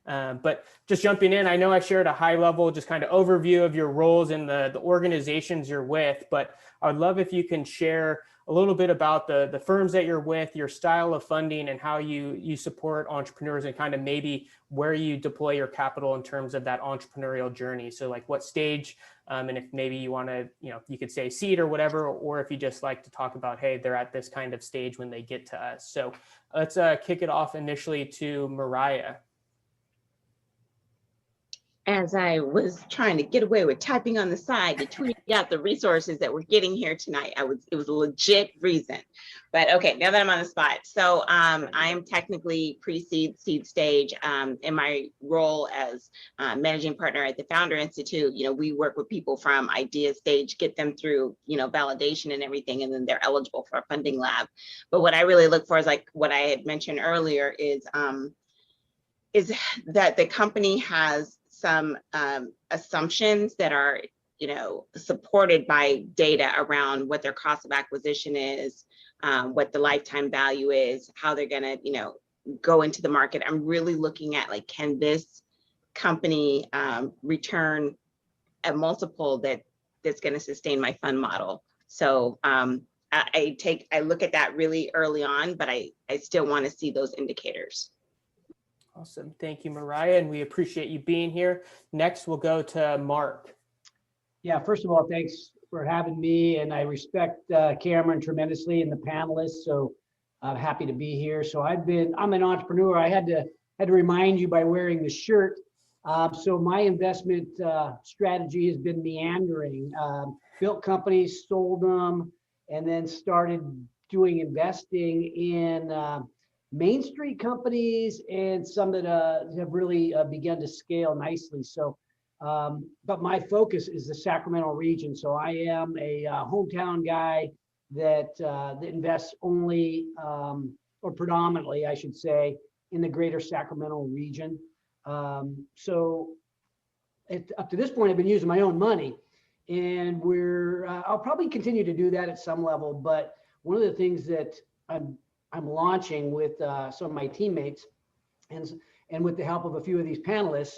But just jumping in, I know I shared a high level, just kind of overview of your roles in the organizations you're with, but I would love if you can share a little bit about the firms that you're with, your style of funding, and how you support entrepreneurs, and kind of maybe where you deploy your capital in terms of that entrepreneurial journey. So like what stage, and if maybe you want to, you could say seed or whatever, or if you just like to talk about, hey, they're at this kind of stage when they get to us. So let's kick it off initially to Mariah. As I was trying to get away with typing on the side to tweet out the resources that we're getting here tonight, it was a legit reason. But okay, now that I'm on the spot. So I am technically pre-seed, seed stage. In my role as managing partner at the Founder Institute, we work with people from idea stage, get them through, validation and everything, and then they're eligible for a funding lab. But what I really look for is like what I had mentioned earlier is that the company has some assumptions that are, supported by data around what their cost of acquisition is, what the lifetime value is, how they're going to, go into the market. I'm really looking at like, can this company return a multiple that's going to sustain my fund model? So I look at that really early on, but I still want to see those indicators. Awesome. Thank you, Mariah, and we appreciate you being here. Next, we'll go to Mark. Yeah, first of all, thanks for having me, and I respect Cameron tremendously and the panelists, so I'm happy to be here. So I'm an entrepreneur. I had to remind you by wearing the shirt. So my investment strategy has been meandering. Built companies, sold them, and then started doing investing in Main Street companies and some that have really begun to scale nicely. So, but my focus is the Sacramento region. So I am a hometown guy that invests only or predominantly, I should say, in the greater Sacramento region. So up to this point, I've been using my own money, and I'll probably continue to do that at some level. But one of the things that I'm launching with some of my teammates and with the help of a few of these panelists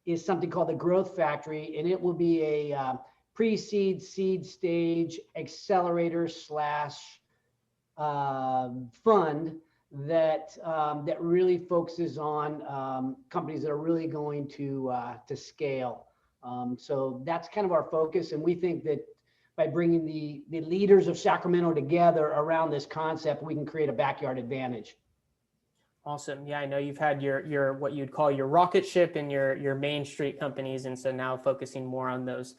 is something called the Growth Factory, and it will be a pre-seed, seed stage accelerator / fund that that really focuses on companies that are really going to scale. So that's kind of our focus, and we think that by bringing the leaders of Sacramento together around this concept, we can create a backyard advantage. Awesome. Yeah, I know you've had your what you'd call your rocket ship and your Main Street companies, and so now focusing more on those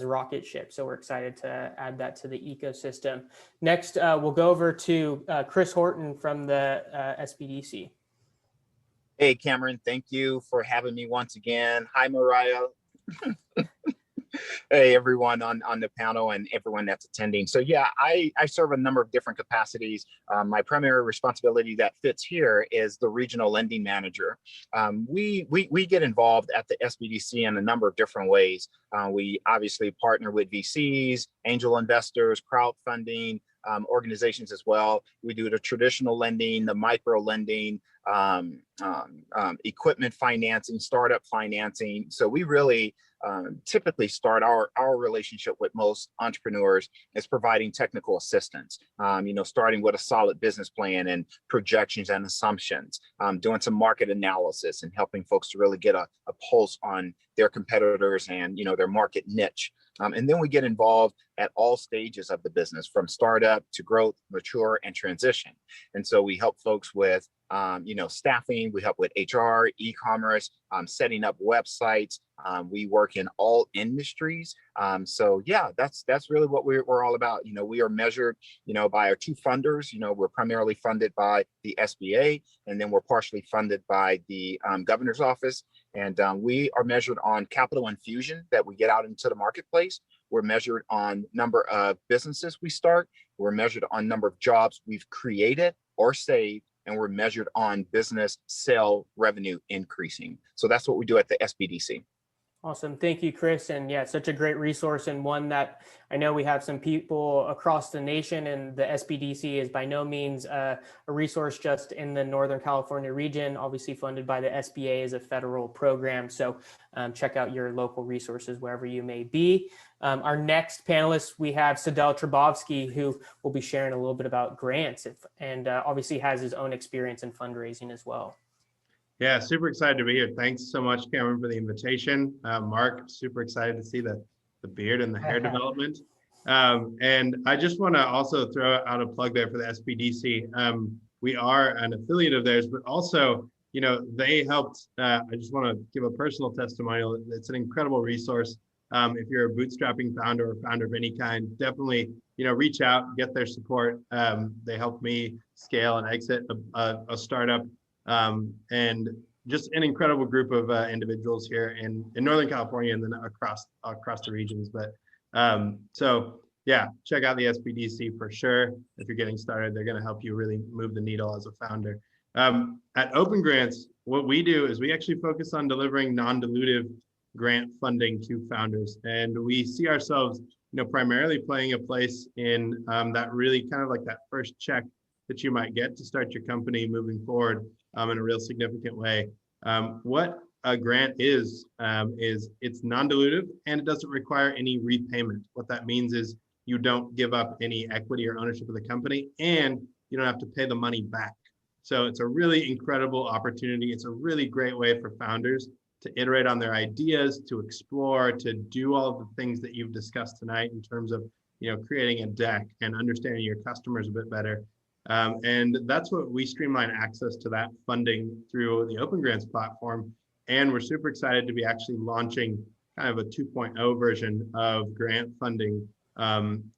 rocket ships. So we're excited to add that to the ecosystem. Next, we'll go over to Chris Horton from the SBDC. Hey, Cameron, thank you for having me once again. Hi, Mariah. Hey, everyone on the panel and everyone that's attending. So yeah, I serve a number of different capacities. My primary responsibility that fits here is the regional lending manager. We get involved at the SBDC in a number of different ways. We obviously partner with VCs, angel investors, crowdfunding, organizations as well. We do the traditional lending, the micro lending, equipment financing, startup financing. So we really typically start our relationship with most entrepreneurs is providing technical assistance, starting with a solid business plan and projections and assumptions, doing some market analysis and helping folks to really get a pulse on their competitors and, their market niche. And then we get involved at all stages of the business, from startup to growth, mature, and transition. And so we help folks with, staffing, we help with HR, e-commerce, setting up websites. We work in all industries. So yeah, that's really what we're all about. We are measured, by our two funders. We're primarily funded by the SBA, and then we're partially funded by the governor's office. And we are measured on capital infusion that we get out into the marketplace. We're measured on number of businesses we start. We're measured on number of jobs we've created or saved, and we're measured on business sale revenue increasing. So that's what we do at the SBDC. Awesome. Thank you, Chris. And yeah, such a great resource, and one that I know we have some people across the nation, and the SBDC is by no means a resource just in the Northern California region, obviously funded by the SBA as a federal program. So check out your local resources wherever you may be. Our next panelist, we have Sadel Trabovsky, who will be sharing a little bit about grants and obviously has his own experience in fundraising as well. Yeah, super excited to be here. Thanks so much, Cameron, for the invitation. Mark, super excited to see the beard and the hair development. And I just want to also throw out a plug there for the SBDC. We are an affiliate of theirs, but also, they helped. I just want to give a personal testimonial. It's an incredible resource. If you're a bootstrapping founder or founder of any kind, definitely, reach out, get their support. They helped me scale and exit a startup. And just an incredible group of individuals here in Northern California and then across the regions. But so yeah, check out the SBDC for sure. If you're getting started, they're going to help you really move the needle as a founder. At Open Grants, what we do is we actually focus on delivering non-dilutive grant funding to founders, and we see ourselves, primarily playing a place in that really kind of like that first check that you might get to start your company moving forward in a real significant way. What a grant is it's non-dilutive, and it doesn't require any repayment. What that means is you don't give up any equity or ownership of the company, and you don't have to pay the money back. So it's a really incredible opportunity. It's a really great way for founders to iterate on their ideas, to explore, to do all of the things that you've discussed tonight in terms of, creating a deck and understanding your customers a bit better. And that's what we streamline access to that funding through the Open Grants platform. And we're super excited to be actually launching kind of a 2.0 version of grant funding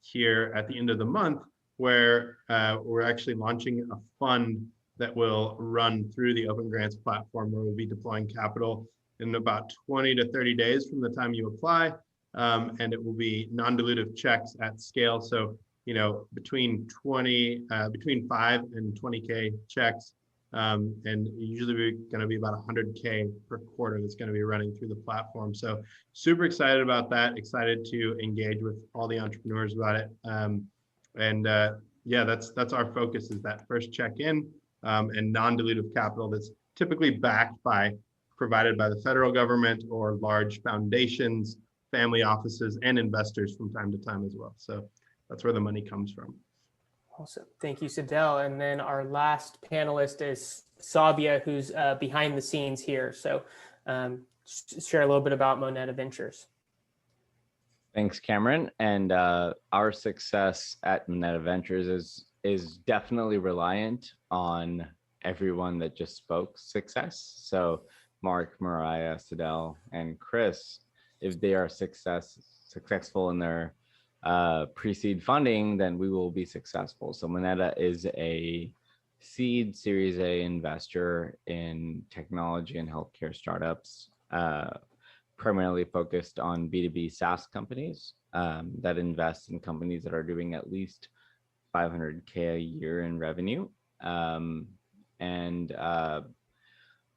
here at the end of the month, where we're actually launching a fund that will run through the Open Grants platform, where we'll be deploying capital in about 20 to 30 days from the time you apply. And it will be non-dilutive checks at scale. So between 5 and 20K checks, and usually we're going to be about 100K per quarter that's going to be running through the platform. So super excited about that, excited to engage with all the entrepreneurs about it. Yeah, that's our focus, is that first check-in and non-dilutive capital that's typically provided by the federal government or large foundations, family offices, and investors from time to time as well. So that's where the money comes from. Awesome. Thank you, Sidel. And then our last panelist is Sabia, who's behind the scenes here. So share a little bit about Moneta Ventures. Thanks, Cameron. And our success at Moneta Ventures is definitely reliant on everyone that just spoke success. So Mark, Mariah, Sidel, and Chris, if they are successful in their pre-seed funding, then we will be successful. So Moneta is a seed Series A investor in technology and healthcare startups, primarily focused on B2B SaaS companies that invest in companies that are doing at least $500K a year in revenue.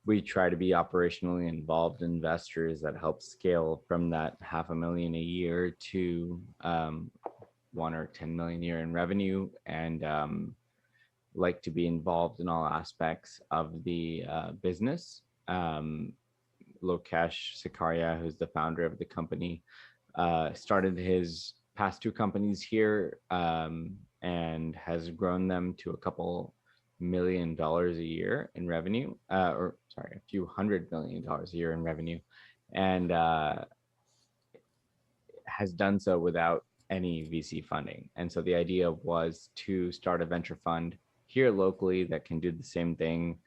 We try to be operationally involved investors that help scale from that $500,000 a year to 1 or 10 million a year in revenue, and like to be involved in all aspects of the business. Lokesh Sikaria, who's the founder of the company, started his past 2 companies here and has grown them to a couple $1 million a year in revenue, a few $100 million a year in revenue, and has done so without any VC funding. And so the idea was to start a venture fund here locally that can do the same thing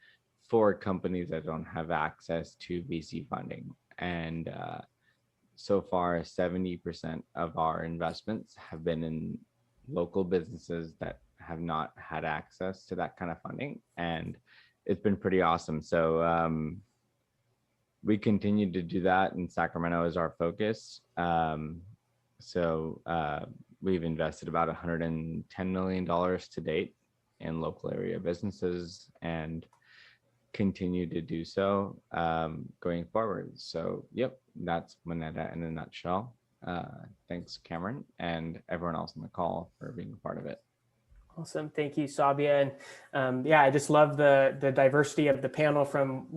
for companies that don't have access to VC funding. And so far, 70% of our investments have been in local businesses that have not had access to that kind of funding. And it's been pretty awesome. So we continue to do that, and Sacramento is our focus. We've invested about $110 million to date in local area businesses and continue to do so going forward. So, yep, that's Moneta in a nutshell. Thanks, Cameron, and everyone else on the call for being a part of it. Awesome. Thank you, Sabia. And yeah, I just love the diversity of the panel, from,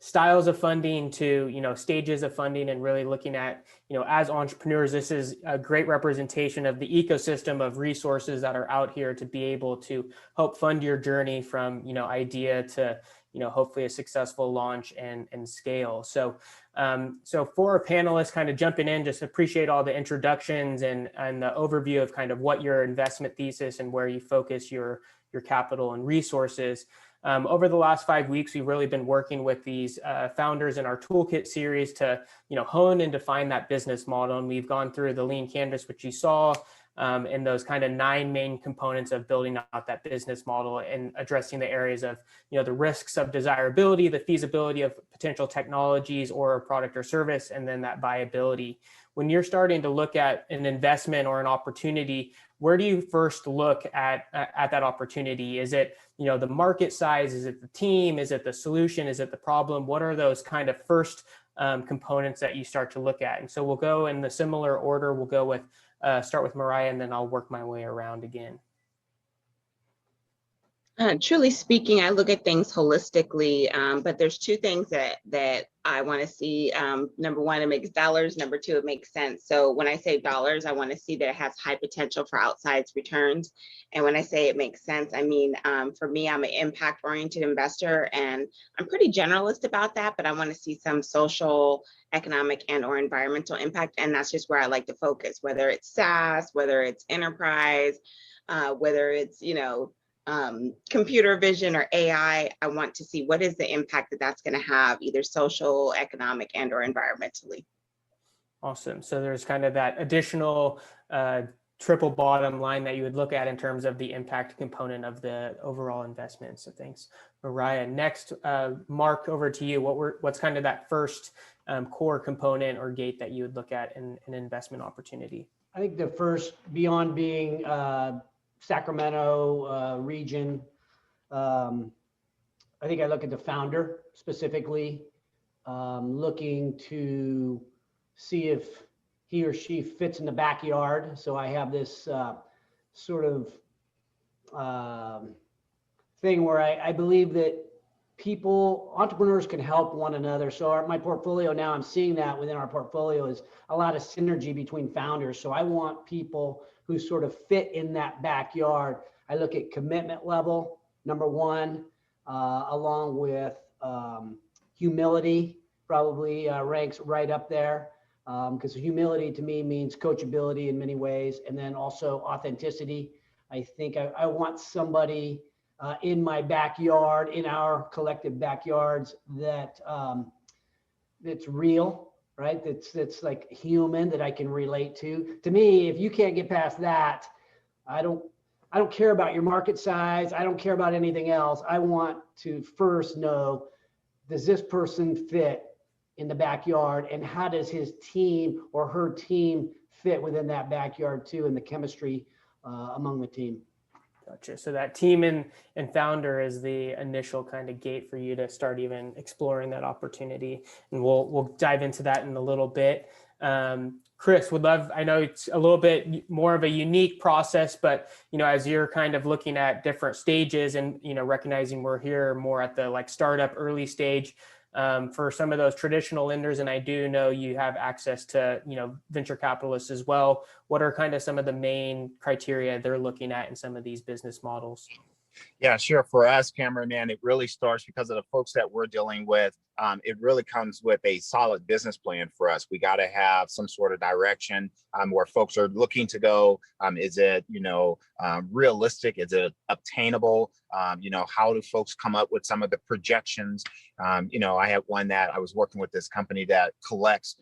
styles of funding to, stages of funding, and really looking at, as entrepreneurs, this is a great representation of the ecosystem of resources that are out here to be able to help fund your journey from, idea to, hopefully a successful launch and scale. So for our panelists kind of jumping in, just appreciate all the introductions and the overview of kind of what your investment thesis and where you focus your capital and resources. Over the last 5 weeks, we've really been working with these founders in our toolkit series to, hone and define that business model. And we've gone through the lean canvas, which you saw, and those kind of 9 main components of building out that business model and addressing the areas of, the risks of desirability, the feasibility of potential technologies or a product or service, and then that viability. When you're starting to look at an investment or an opportunity, where do you first look at that opportunity? Is it, the market size? Is it the team? Is it the solution? Is it the problem? What are those kind of first components that you start to look at? And so we'll go in the similar order. We'll go with start with Mariah, and then I'll work my way around again. Truly speaking, I look at things holistically, but there's 2 things that I want to see. Number 1, it makes dollars. Number 2, it makes sense. So when I say dollars, I want to see that it has high potential for outsized returns. And when I say it makes sense, I mean, for me, I'm an impact-oriented investor, and I'm pretty generalist about that, but I want to see some social, economic, and or environmental impact. And that's just where I like to focus, whether it's SaaS, whether it's enterprise, whether it's, computer vision or AI. I want to see what is the impact that that's going to have, either social, economic, and or environmentally. Awesome. So there's kind of that additional triple bottom line that you would look at in terms of the impact component of the overall investment. So thanks, Mariah. Next, Mark, over to you. What's kind of that first core component or gate that you would look at in an investment opportunity? I think the first, beyond being Sacramento region, I think I look at the founder specifically, looking to see if he or she fits in the backyard. So I have this sort of thing where I believe that entrepreneurs can help one another. So my portfolio now, I'm seeing that within our portfolio is a lot of synergy between founders. So I want people who sort of fit in that backyard. I look at commitment level, number one, along with humility, probably ranks right up there. Because humility to me means coachability in many ways, and then also authenticity. I think I want somebody in my backyard, in our collective backyards, that that's real, right? That's like human, that I can relate to. To me, if you can't get past that, I don't care about your market size. I don't care about anything else. I want to first know, does this person fit in the backyard, and how does his team or her team fit within that backyard too, and the chemistry among the team. Gotcha. So that team and founder is the initial kind of gate for you to start even exploring that opportunity. And we'll dive into that in a little bit. Chris, would love, I know it's a little bit more of a unique process, but, you know, as you're kind of looking at different stages and, you know, recognizing we're here more at the like startup early stage, for some of those traditional lenders, and I do know you have access to, you know, venture capitalists as well. What are kind of some of the main criteria they're looking at in some of these business models? Yeah, sure. For us, Cameron, man, it really starts because of the folks that we're dealing with. It really comes with a solid business plan for us. We got to have some sort of direction where folks are looking to go. Is it, you know, realistic? Is it obtainable? You know, how do folks come up with some of the projections? You know, I have one that I was working with this company that collects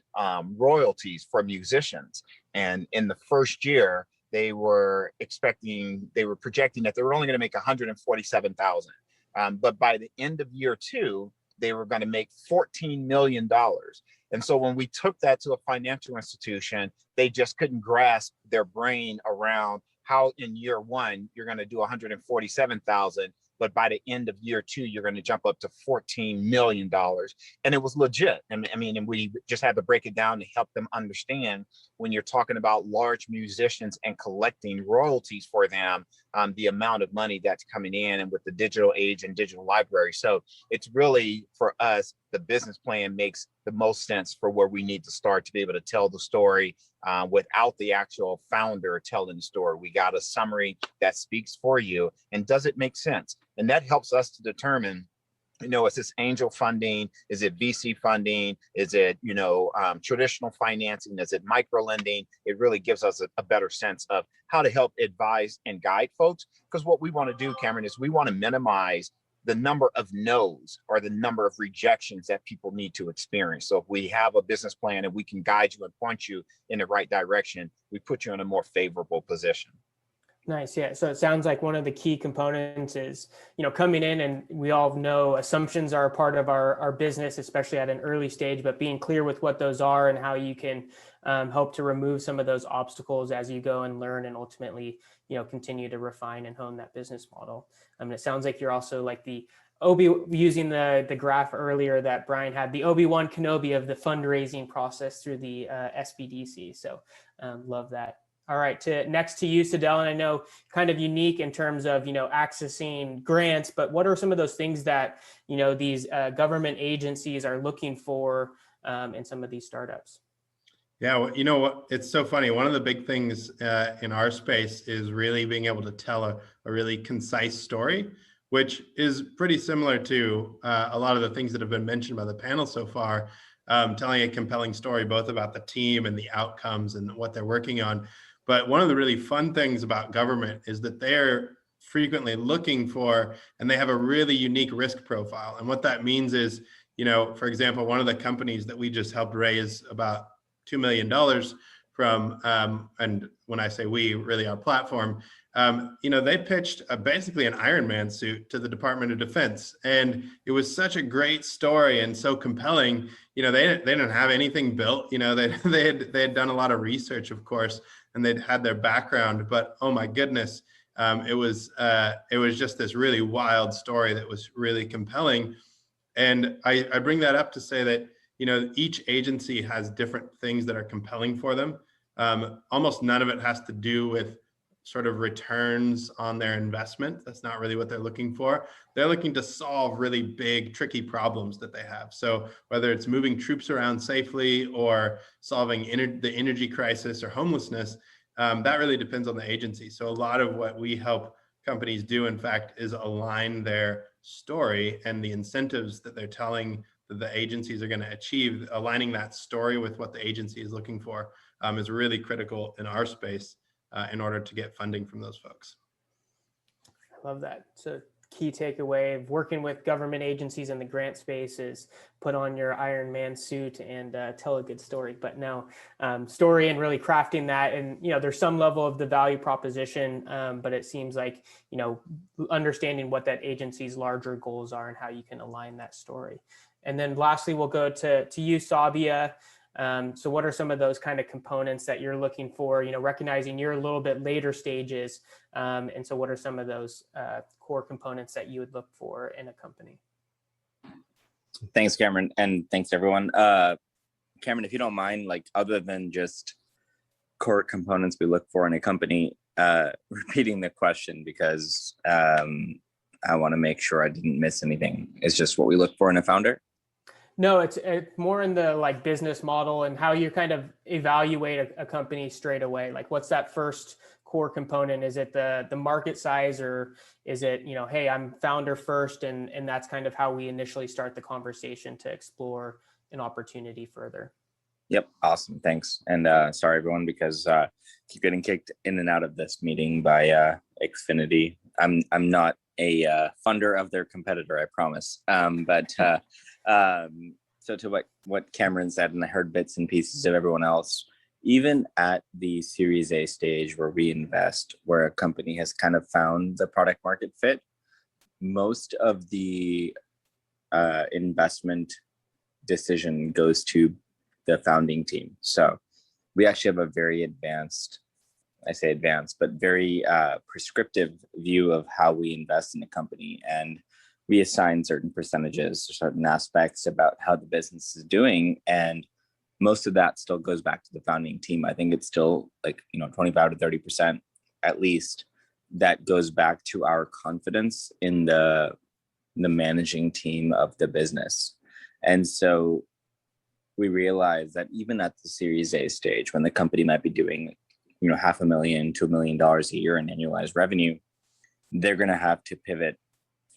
royalties from musicians. And in the first year, they were projecting that they were only going to make 147,000. But by the end of year 2, they were going to make $14 million. And so when we took that to a financial institution, they just couldn't grasp their brain around how in year 1, you're going to do 147,000. But by the end of year 2, you're going to jump up to $14 million. And it was legit. I mean, and we just had to break it down to help them understand when you're talking about large musicians and collecting royalties for them, the amount of money that's coming in, and with the digital age and digital library. So it's really, for us, the business plan makes the most sense for where we need to start to be able to tell the story without the actual founder telling the story. We got a summary that speaks for you, and does it make sense? And that helps us to determine, you know, is this angel funding? Is it VC funding? Is it, you know, traditional financing? Is it micro lending? It really gives us a better sense of how to help advise and guide folks. Because what we want to do, Cameron, is we want to minimize the number of no's or the number of rejections that people need to experience. So if we have a business plan and we can guide you and point you in the right direction, we put you in a more favorable position. Nice. Yeah. So it sounds like one of the key components is, you know, coming in, and we all know assumptions are a part of our business, especially at an early stage, but being clear with what those are and how you can help to remove some of those obstacles as you go and learn, and ultimately, you know, continue to refine and hone that business model. I mean, it sounds like you're also like the using the graph earlier that Brian had, the Obi-Wan Kenobi of the fundraising process through the SBDC. So love that. All right, next to you, Sadell, and I know kind of unique in terms of, you know, accessing grants, but what are some of those things that, you know, these government agencies are looking for in some of these startups? Yeah, well, you know what? It's so funny. One of the big things in our space is really being able to tell a really concise story, which is pretty similar to a lot of the things that have been mentioned by the panel so far, telling a compelling story, both about the team and the outcomes and what they're working on. But one of the really fun things about government is that they're frequently looking for, and they have a really unique risk profile. And what that means is, you know, for example, one of the companies that we just helped raise about $2 million from, and when I say we, really our platform, you know, they pitched basically an Iron Man suit to the Department of Defense. And it was such a great story and so compelling. You know, they didn't have anything built. You know, they had done a lot of research, of course, and they'd had their background, but oh my goodness, it was just this really wild story that was really compelling. And I bring that up to say that, you know, each agency has different things that are compelling for them. Almost none of it has to do with sort of returns on their investment. That's not really what they're looking for. They're looking to solve really big, tricky problems that they have. So whether it's moving troops around safely or solving the energy crisis or homelessness, that really depends on the agency. So a lot of what we help companies do, in fact, is align their story and the incentives that they're telling that the agencies are going to achieve, aligning that story with what the agency is looking for is really critical in our space in order to get funding from those folks. I love that. So key takeaway of working with government agencies in the grant space is put on your Iron Man suit and tell a good story. But no, story and really crafting that. And, there's some level of the value proposition, but it seems like, understanding what that agency's larger goals are and how you can align that story. And then lastly, we'll go to you, Sabia. So what are some of those kind of components that you're looking for, recognizing you're a little bit later stages. And so what are some of those core components that you would look for in a company? Thanks, Cameron. And thanks everyone. Cameron, if you don't mind, like other than just core components we look for in a company, repeating the question because I want to make sure I didn't miss anything. It's just what we look for in a founder. No, it's more in the business model and how you kind of evaluate a company straight away. Like what's that first core component? Is it the market size, or is it, hey, I'm founder first, and that's kind of how we initially start the conversation to explore an opportunity further. Yep. Awesome. Thanks. And sorry everyone, because keep getting kicked in and out of this meeting by Xfinity. I'm not a funder of their competitor, I promise. So to what Cameron said, and I heard bits and pieces of everyone else, even at the Series A stage where we invest, where a company has kind of found the product market fit, most of the investment decision goes to the founding team. So we actually have a very advanced, I say advanced, but very prescriptive view of how we invest in a company. And we assign certain percentages or certain aspects about how the business is doing. And most of that still goes back to the founding team. I think it's still 25 to 30% at least that goes back to our confidence in the managing team of the business. And so we realize that even at the Series A stage, when the company might be doing $500,000 to $1 million a year in annualized revenue, they're going to have to pivot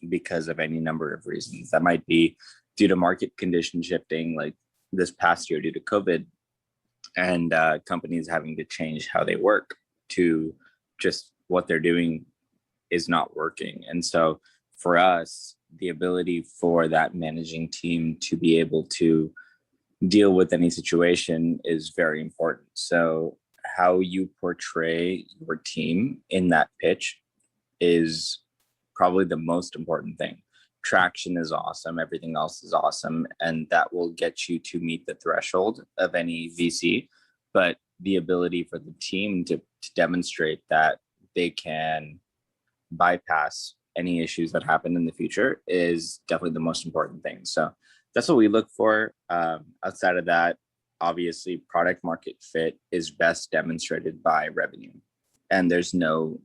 because of any number of reasons. That might be due to market conditions shifting, like this past year due to COVID, and companies having to change how they work to just what they're doing is not working. And so for us, the ability for that managing team to be able to deal with any situation is very important. So how you portray your team in that pitch is probably the most important thing. Traction is awesome. Everything else is awesome. And that will get you to meet the threshold of any VC. But the ability for the team to demonstrate that they can bypass any issues that happen in the future is definitely the most important thing. So that's what we look for. Outside of that, obviously, product market fit is best demonstrated by revenue. And there's no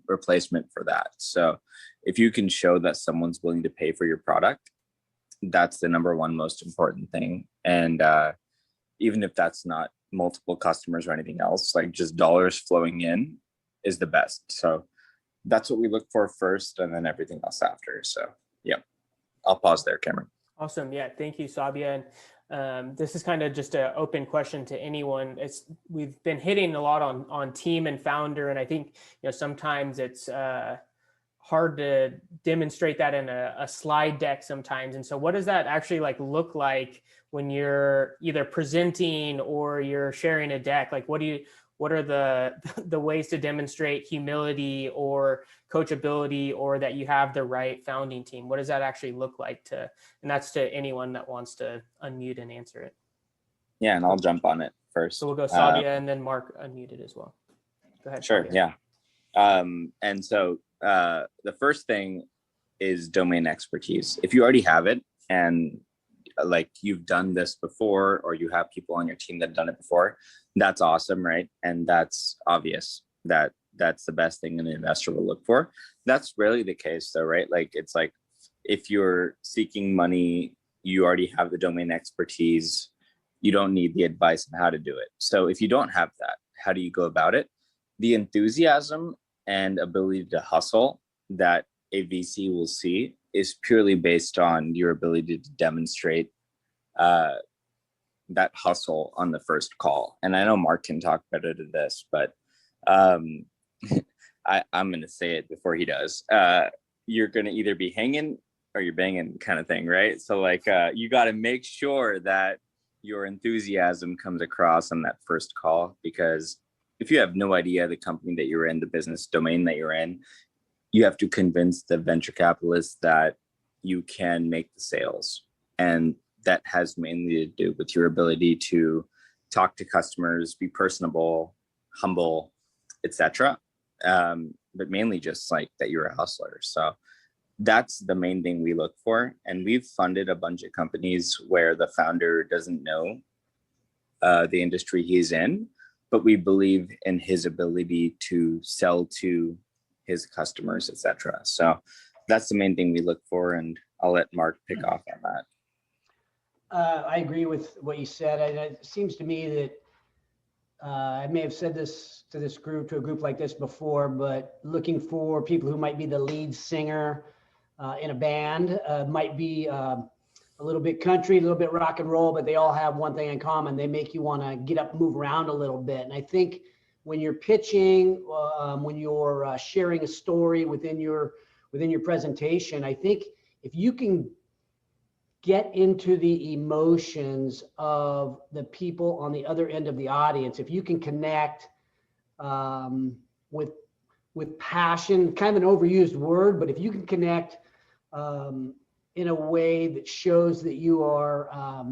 replacement for that. So if you can show that someone's willing to pay for your product, that's the number one most important thing. And even if that's not multiple customers or anything else, like just dollars flowing in is the best. So that's what we look for first, and then everything else after. So yeah, I'll pause there, Cameron. Awesome. Yeah. Thank you, Sabia. And this is kind of just an open question to anyone. We've been hitting a lot on team and founder, and I think sometimes it's hard to demonstrate that in a slide deck sometimes. And so, what does that actually look like when you're either presenting or you're sharing a deck? Like, what are the ways to demonstrate humility or coachability, or that you have the right founding team? What does that actually look like and that's to anyone that wants to unmute and answer it. Yeah, and I'll jump on it first. So we'll go Sabia and then Mark unmuted as well. Go ahead. Sure. Sabia. Yeah. And so the first thing is domain expertise. If you already have it and you've done this before, or you have people on your team that have done it before, that's awesome, right? And that's obvious that that's the best thing an investor will look for. That's rarely the case though, right? It's like if you're seeking money, you already have the domain expertise. You don't need the advice on how to do it. So if you don't have that, how do you go about it? The enthusiasm and ability to hustle that a VC will see is purely based on your ability to demonstrate that hustle on the first call. And I know Mark can talk better to this, but I'm going to say it before he does. You're going to either be hanging or you're banging kind of thing, right? So like you got to make sure that your enthusiasm comes across on that first call, because if you have no idea the company that you're in, the business domain that you're in, you have to convince the venture capitalists that you can make the sales. And that has mainly to do with your ability to talk to customers, be personable, humble, etc. But mainly just like that you're a hustler. So that's the main thing we look for. And we've funded a bunch of companies where the founder doesn't know the industry he's in, but we believe in his ability to sell to his customers, etc. So that's the main thing we look for. And I'll let Mark pick off on that. I agree with what you said. It seems to me that I may have said this to a group like this before, but looking for people who might be the lead singer in a band, might be a little bit country, a little bit rock and roll, but they all have one thing in common. They make you want to get up and move around a little bit. And I think when you're pitching, when you're sharing a story within your presentation, I think if you can get into the emotions of the people on the other end of the audience, if you can connect with passion, kind of an overused word, but if you can connect in a way that shows that you are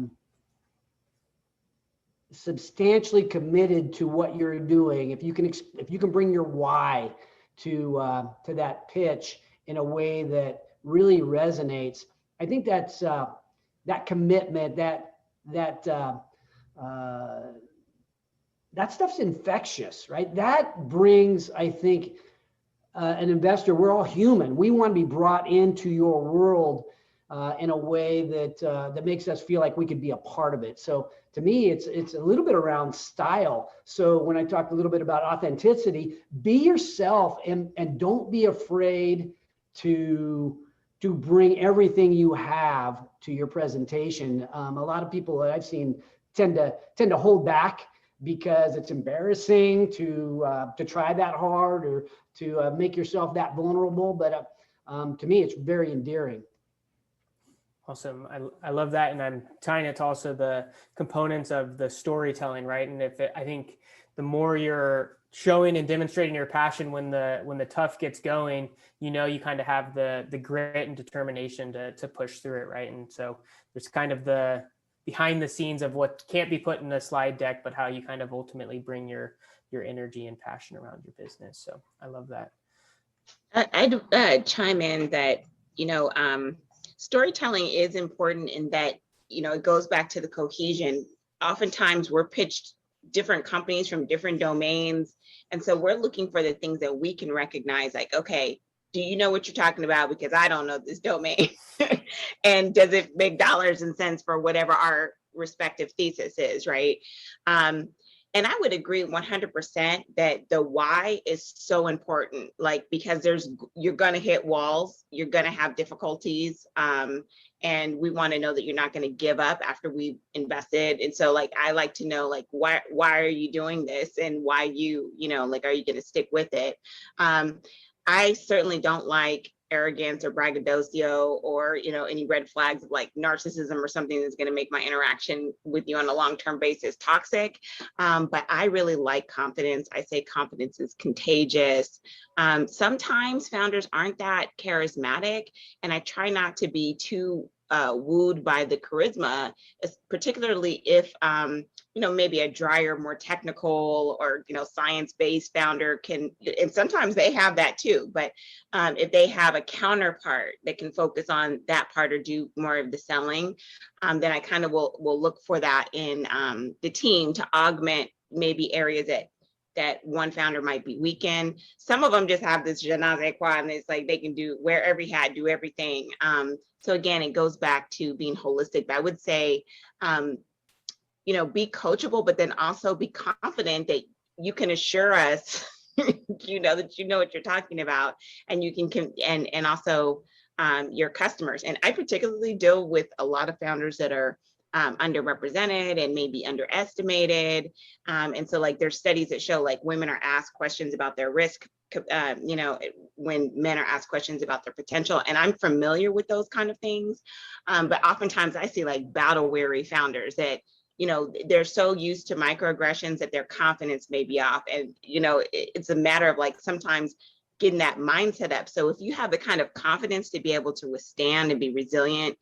substantially committed to what you're doing, if you can bring your why to that pitch in a way that really resonates, I think that's that commitment, that stuff's infectious, right? That brings, I think, an investor. We're all human. We want to be brought into your world in a way that makes us feel like we could be a part of it. So to me, it's a little bit around style. So when I talked a little bit about authenticity, be yourself and don't be afraid to bring everything you have to your presentation. A lot of people that I've seen tend to hold back because it's embarrassing to try that hard or to make yourself that vulnerable. But to me, it's very endearing. Awesome. I love that. And I'm tying it to also the components of the storytelling, right? And I think the more you're showing and demonstrating your passion when the tough gets going, you kind of have the grit and determination to push through it, right? And so there's kind of the behind the scenes of what can't be put in a slide deck, but how you kind of ultimately bring your energy and passion around your business. So I love that. I'd chime in that, storytelling is important in that, it goes back to the cohesion. Oftentimes we're pitched different companies from different domains. And so we're looking for the things that we can recognize, like, okay, do you know what you're talking about? Because I don't know this domain. And does it make dollars and cents for whatever our respective thesis is, right? And I would agree 100% that the why is so important, like, because you're going to hit walls, you're going to have difficulties. And we want to know that you're not going to give up after we've invested. And so, like, I like to know, like, why are you doing this, and why are you going to stick with it? I certainly don't like arrogance or braggadocio or, any red flags of like narcissism or something that's going to make my interaction with you on a long-term basis toxic. But I really like confidence. I say confidence is contagious. Sometimes founders aren't that charismatic, and I try not to be too wooed by the charisma, particularly if, maybe a drier, more technical or, science-based founder can, and sometimes they have that too, but if they have a counterpart that can focus on that part or do more of the selling, then I kind of will look for that in the team to augment maybe areas that one founder might be weak in. Some of them just have this je ne sais quoi, and it's like they can wear every hat, do everything. So again, it goes back to being holistic. But I would say, be coachable, but then also be confident that you can assure us you know that you know what you're talking about, and you can and also your customers. And I particularly deal with a lot of founders that are underrepresented and maybe underestimated. And so like there's studies that show like women are asked questions about their risk, you know, when men are asked questions about their potential. And I'm familiar with those kind of things. But oftentimes I see like battle weary founders that, you know, they're so used to microaggressions that their confidence may be off. And, you know, it's a matter of like sometimes getting that mindset up. So if you have the kind of confidence to be able to withstand and be resilient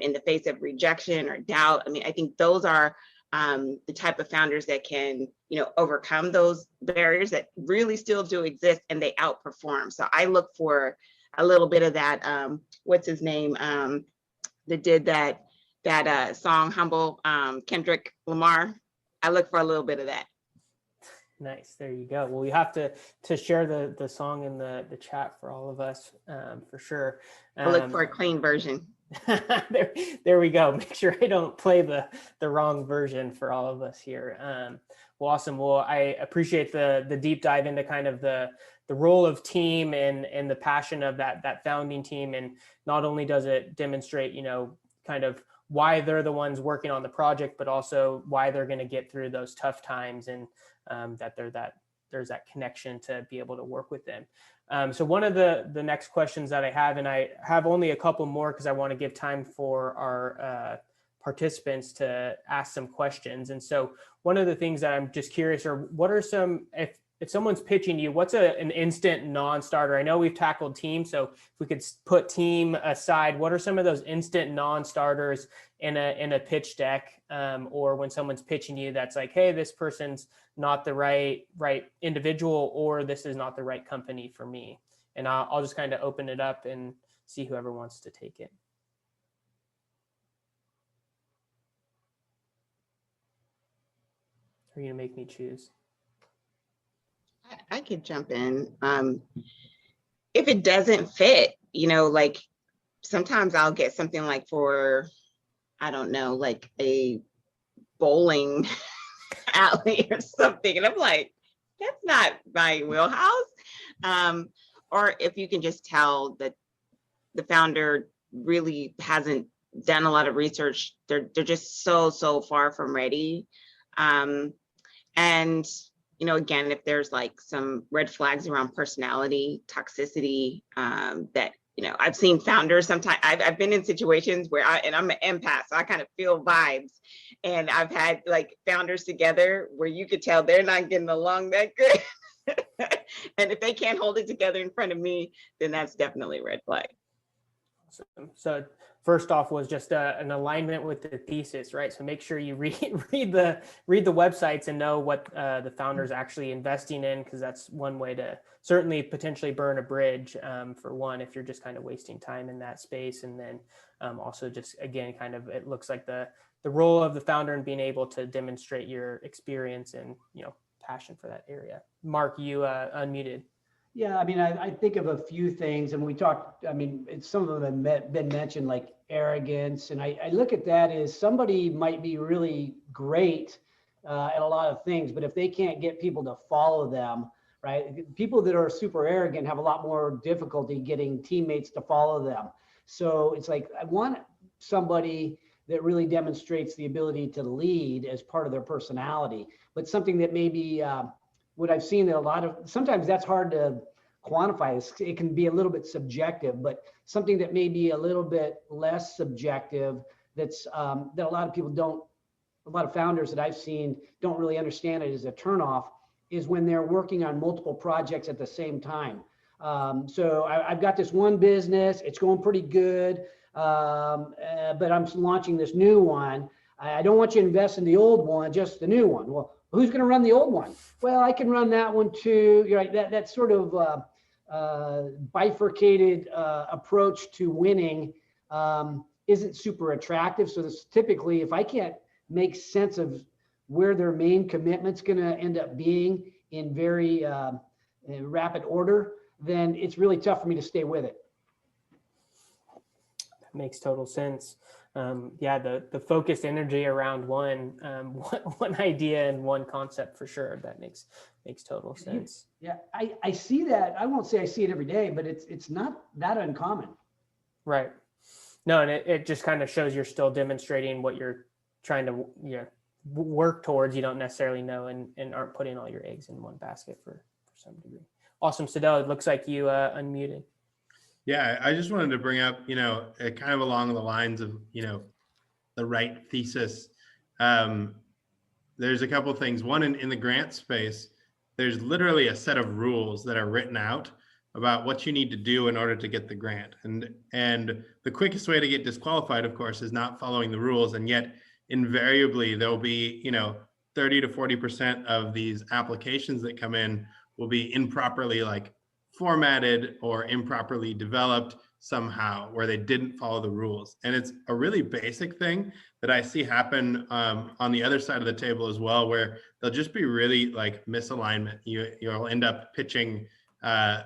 in the face of rejection or doubt, I mean, I think those are the type of founders that can, you know, overcome those barriers that really still do exist, and they outperform. So I look for a little bit of that. What's his name? That did that song Humble, Kendrick Lamar. I look for a little bit of that. Nice. There you go. Well, you have to share the song in the chat for all of us, for sure. I look for a clean version. there we go. Make sure I don't play the wrong version for all of us here. Well, awesome. Well, I appreciate the deep dive into kind of the role of team and the passion of that founding team. And not only does it demonstrate, you know, kind of why they're the ones working on the project, but also why they're going to get through those tough times, and that there's that connection to be able to work with them. So one of the next questions that I have, and I have only a couple more because I want to give time for our participants to ask some questions. And so one of the things that I'm just curious are, what are some, if someone's pitching you, what's an instant non-starter? I know we've tackled team, so if we could put team aside, what are some of those instant non-starters in a pitch deck, or when someone's pitching you that's like, hey, this person's not the right individual, or this is not the right company for me? And I'll just kind of open it up and see whoever wants to take it. Are you gonna make me choose? I could jump in. If it doesn't fit, you know, like sometimes I'll get something like for, I don't know, like a bowling alley or something. And I'm like, that's not my wheelhouse. Or if you can just tell that the founder really hasn't done a lot of research, they're just so far from ready. And you know, again, if there's like some red flags around personality, toxicity, that, you know, I've seen founders sometimes, I've been in situations where I'm an empath, so I kind of feel vibes. And I've had like founders together where you could tell they're not getting along that good. And if they can't hold it together in front of me, then that's definitely a red flag. So first off was just an alignment with the thesis, right? So make sure you read the websites and know what the founder's actually investing in, because that's one way to certainly potentially burn a bridge, for one, if you're just kind of wasting time in that space. And then also just, again, kind of, it looks like the role of the founder and being able to demonstrate your experience and, you know, passion for that area. Mark, you unmuted. Yeah, I mean, I think of a few things, and we talked, I mean, some of them have been mentioned, like arrogance. And I look at that as somebody might be really great at a lot of things, but if they can't get people to follow them, right? People that are super arrogant have a lot more difficulty getting teammates to follow them. So it's like, I want somebody that really demonstrates the ability to lead as part of their personality, but something that maybe, what I've seen that sometimes that's hard to quantify. It can be a little bit subjective, but something that may be a little bit less subjective, that's that a lot of founders that I've seen don't really understand it as a turnoff, is when they're working on multiple projects at the same time. So I've got this one business, it's going pretty good, but I'm launching this new one. I don't want you to invest in the old one, just the new one. Well, who's going to run the old one? Well, I can run that one too. You're right. That sort of bifurcated approach to winning isn't super attractive. So this, typically, if I can't make sense of where their main commitment's going to end up being in very in rapid order, then it's really tough for me to stay with it. Makes total sense. yeah, the focused energy around one idea and one concept for sure. That makes total sense. Yeah, I see that. I won't say I see it every day, but it's not that uncommon. Right. No, and it just kind of shows you're still demonstrating what you're trying to work towards. You don't necessarily know and aren't putting all your eggs in one basket for some degree. Awesome. Sadell, it looks like you unmuted. Yeah, I just wanted to bring up, kind of along the lines of, the right thesis. There's a couple of things. One, in the grant space, there's literally a set of rules that are written out about what you need to do in order to get the grant. And the quickest way to get disqualified, of course, is not following the rules. And yet invariably there'll be, 30 to 40% of these applications that come in will be improperly formatted or improperly developed somehow, where they didn't follow the rules. And it's a really basic thing that I see happen on the other side of the table as well, where they'll just be really misalignment. You'll end up pitching a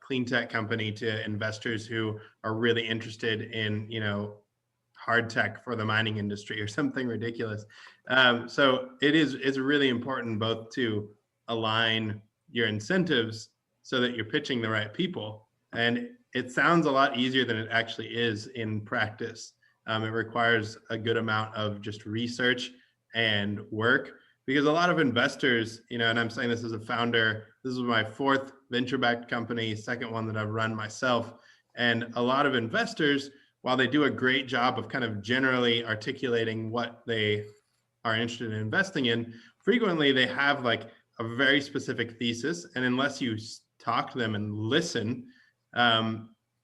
clean tech company to investors who are really interested in hard tech for the mining industry or something ridiculous. So it's really important both to align your incentives so that you're pitching the right people. And it sounds a lot easier than it actually is in practice. It requires a good amount of just research and work, because a lot of investors, and I'm saying this as a founder, this is my 4th venture-backed company, 2nd one that I've run myself. And a lot of investors, while they do a great job of kind of generally articulating what they are interested in investing in, frequently they have a very specific thesis. And unless you talk to them and listen,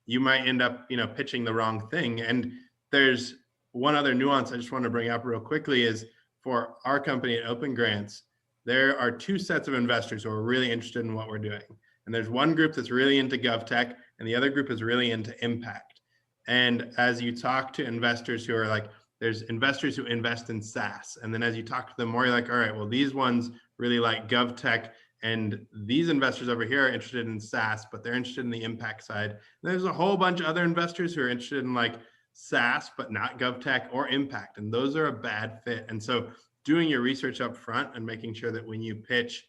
you might end up, pitching the wrong thing. And there's one other nuance I just want to bring up real quickly is, for our company at Open Grants, there are 2 sets of investors who are really interested in what we're doing. And there's one group that's really into GovTech, and the other group is really into impact. And as you talk to investors who are there's investors who invest in SaaS. And then as you talk to them more, you're like, all right, well, these ones really like GovTech, and these investors over here are interested in SaaS, but they're interested in the impact side. And there's a whole bunch of other investors who are interested in SaaS, but not GovTech or impact. And those are a bad fit. And so doing your research up front and making sure that when you pitch,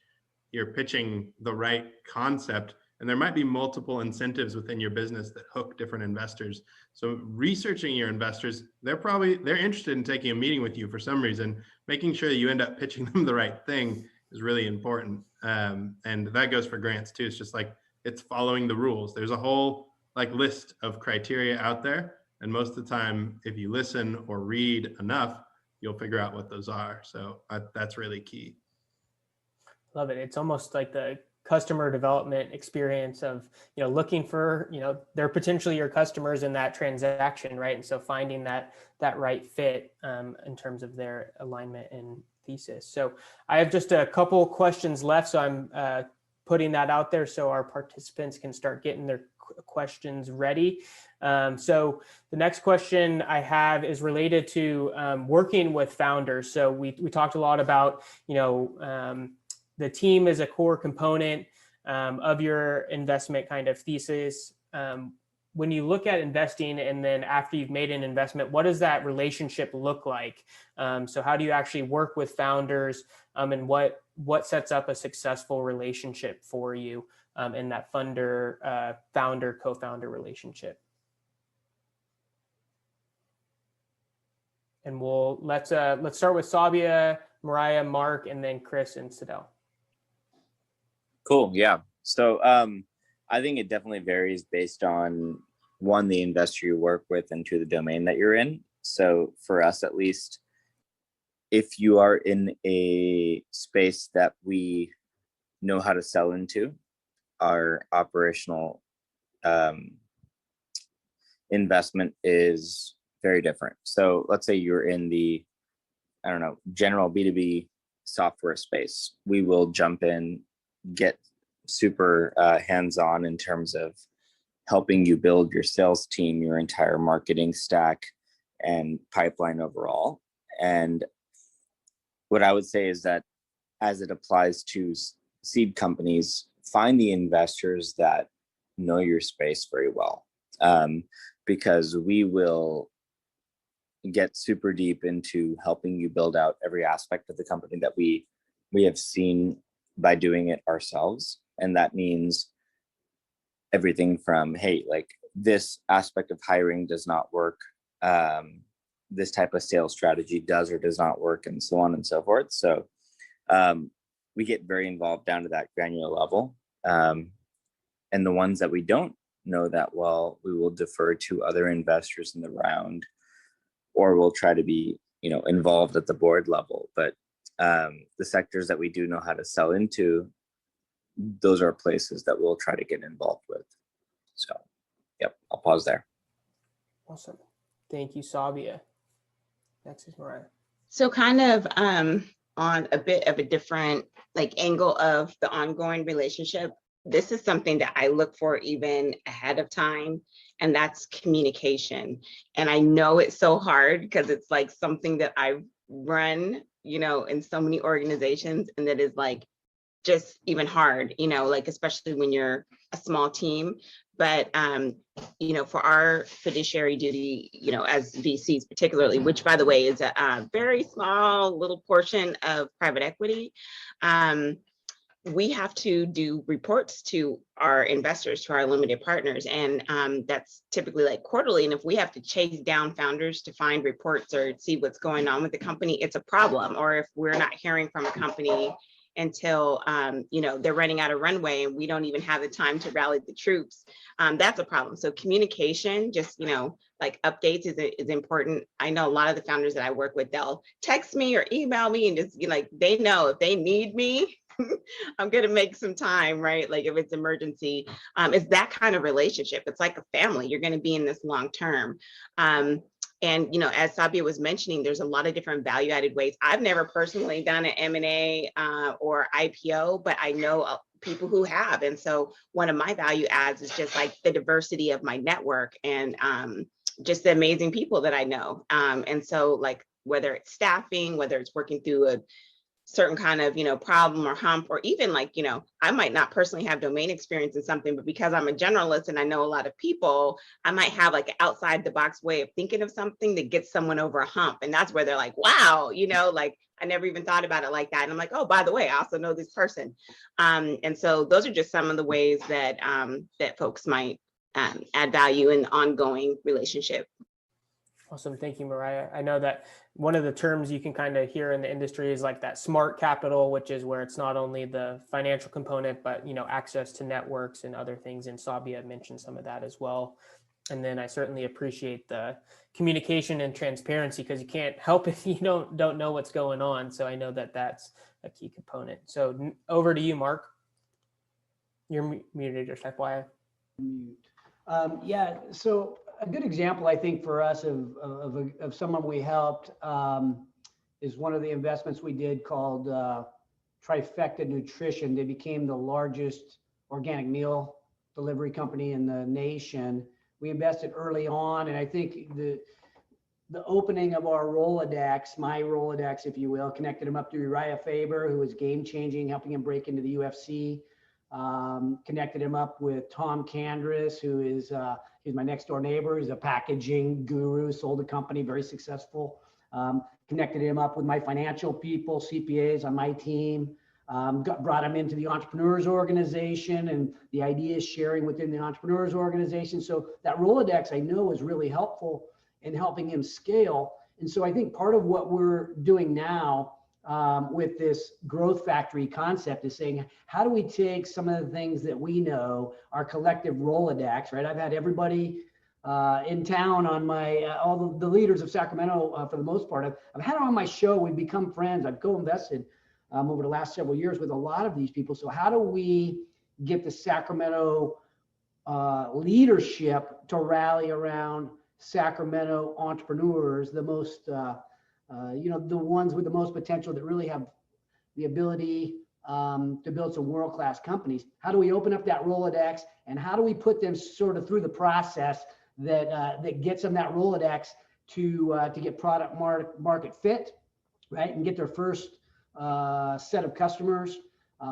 you're pitching the right concept. And there might be multiple incentives within your business that hook different investors. So researching your investors, they're interested in taking a meeting with you for some reason. Making sure that you end up pitching them the right thing is really important. And that goes for grants too. It's just it's following the rules. There's a whole list of criteria out there. And most of the time, if you listen or read enough, you'll figure out what those are. So that's really key. Love it. It's almost like the customer development experience of, looking for, they're potentially your customers in that transaction, right? And so finding that right fit in terms of their alignment and thesis. So I have just a couple questions left. So I'm putting that out there so our participants can start getting their questions ready. So the next question I have is related to working with founders. So we talked a lot about, the team is a core component of your investment kind of thesis. When you look at investing and then after you've made an investment, what does that relationship look like? So how do you actually work with founders and what sets up a successful relationship for you in that founder co-founder relationship? And let's start with Sabia, Mariah, Mark, and then Chris and Sadell. Cool. Yeah. So I think it definitely varies based on, one, the investor you work with, and 2, the domain that you're in. So for us, at least, if you are in a space that we know how to sell into, our operational investment is very different. So let's say you're in the, general B2B software space. We will jump in, get super hands-on in terms of helping you build your sales team, your entire marketing stack, and pipeline overall. And what I would say is that as it applies to seed companies, find the investors that know your space very well, because we will get super deep into helping you build out every aspect of the company that we have seen by doing it ourselves. And that means everything from, hey, like this aspect of hiring does not work. This type of sales strategy does or does not work, and so on and so forth. So we get very involved down to that granular level. And the ones that we don't know that well, we will defer to other investors in the round, or we'll try to be, involved at the board level. But the sectors that we do know how to sell into, those are places that we'll try to get involved with. So, yep, I'll pause there. Awesome. Thank you, Sabia. Next is Mariah. So kind of on a bit of a different angle of the ongoing relationship, this is something that I look for even ahead of time, and that's communication. And I know it's so hard because it's like something that I've run, in so many organizations, and that is just even hard, especially when you're a small team. But, for our fiduciary duty, as VCs particularly, which by the way is a very small little portion of private equity, we have to do reports to our investors, to our limited partners. And that's typically quarterly. And if we have to chase down founders to find reports or see what's going on with the company, it's a problem. Or if we're not hearing from a company until they're running out of runway and we don't even have the time to rally the troops, that's a problem. So communication, just updates is important. I know a lot of the founders that I work with, they'll text me or email me and just they know if they need me, I'm gonna make some time, right? If it's emergency, it's that kind of relationship. It's like a family. You're gonna be in this long term. And as Sabia was mentioning, there's a lot of different value-added ways. I've never personally done an M&A or IPO, but I know people who have. And so one of my value adds is just the diversity of my network and just the amazing people that I know. And so whether it's staffing, whether it's working through a certain kind of problem or hump, or even I might not personally have domain experience in something, but because I'm a generalist and I know a lot of people, I might have an outside the box way of thinking of something that gets someone over a hump. And that's where they're wow, I never even thought about it like that. And I'm oh, by the way, I also know this person. And so those are just some of the ways that that folks might add value in the ongoing relationship. Awesome. Thank you, Mariah. I know that one of the terms you can kind of hear in the industry is that smart capital, which is where it's not only the financial component, but, access to networks and other things. And Sabia mentioned some of that as well. And then I certainly appreciate the communication and transparency, because you can't help if you don't know what's going on. So I know that that's a key component. So over to you, Mark. You're muted, just FYI. Yeah, so a good example, I think, for us of someone we helped is one of the investments we did called Trifecta Nutrition. They became the largest organic meal delivery company in the nation. We invested early on, and I think the opening of our Rolodex, my Rolodex, if you will, connected him up to Uriah Faber, who was game-changing, helping him break into the UFC. Connected him up with Tom Candris, who is he's my next door neighbor. He's a packaging guru, sold a company, very successful. Connected him up with my financial people, CPAs on my team. Brought him into the Entrepreneurs Organization and the ideas sharing within the Entrepreneurs Organization. So that Rolodex I know is really helpful in helping him scale. And so I think part of what we're doing now with this growth factory concept is saying, how do we take some of the things that we know, our collective Rolodex, right? I've had everybody in town on my, all the leaders of Sacramento for the most part. I've had them on my show. We've become friends. I've co-invested over the last several years with a lot of these people. So how do we get the Sacramento leadership to rally around Sacramento entrepreneurs, the most the ones with the most potential that really have the ability to build some world-class companies? How do we open up that Rolodex, and how do we put them sort of through the process that gets them that Rolodex to get product market fit, right, and get their first set of customers?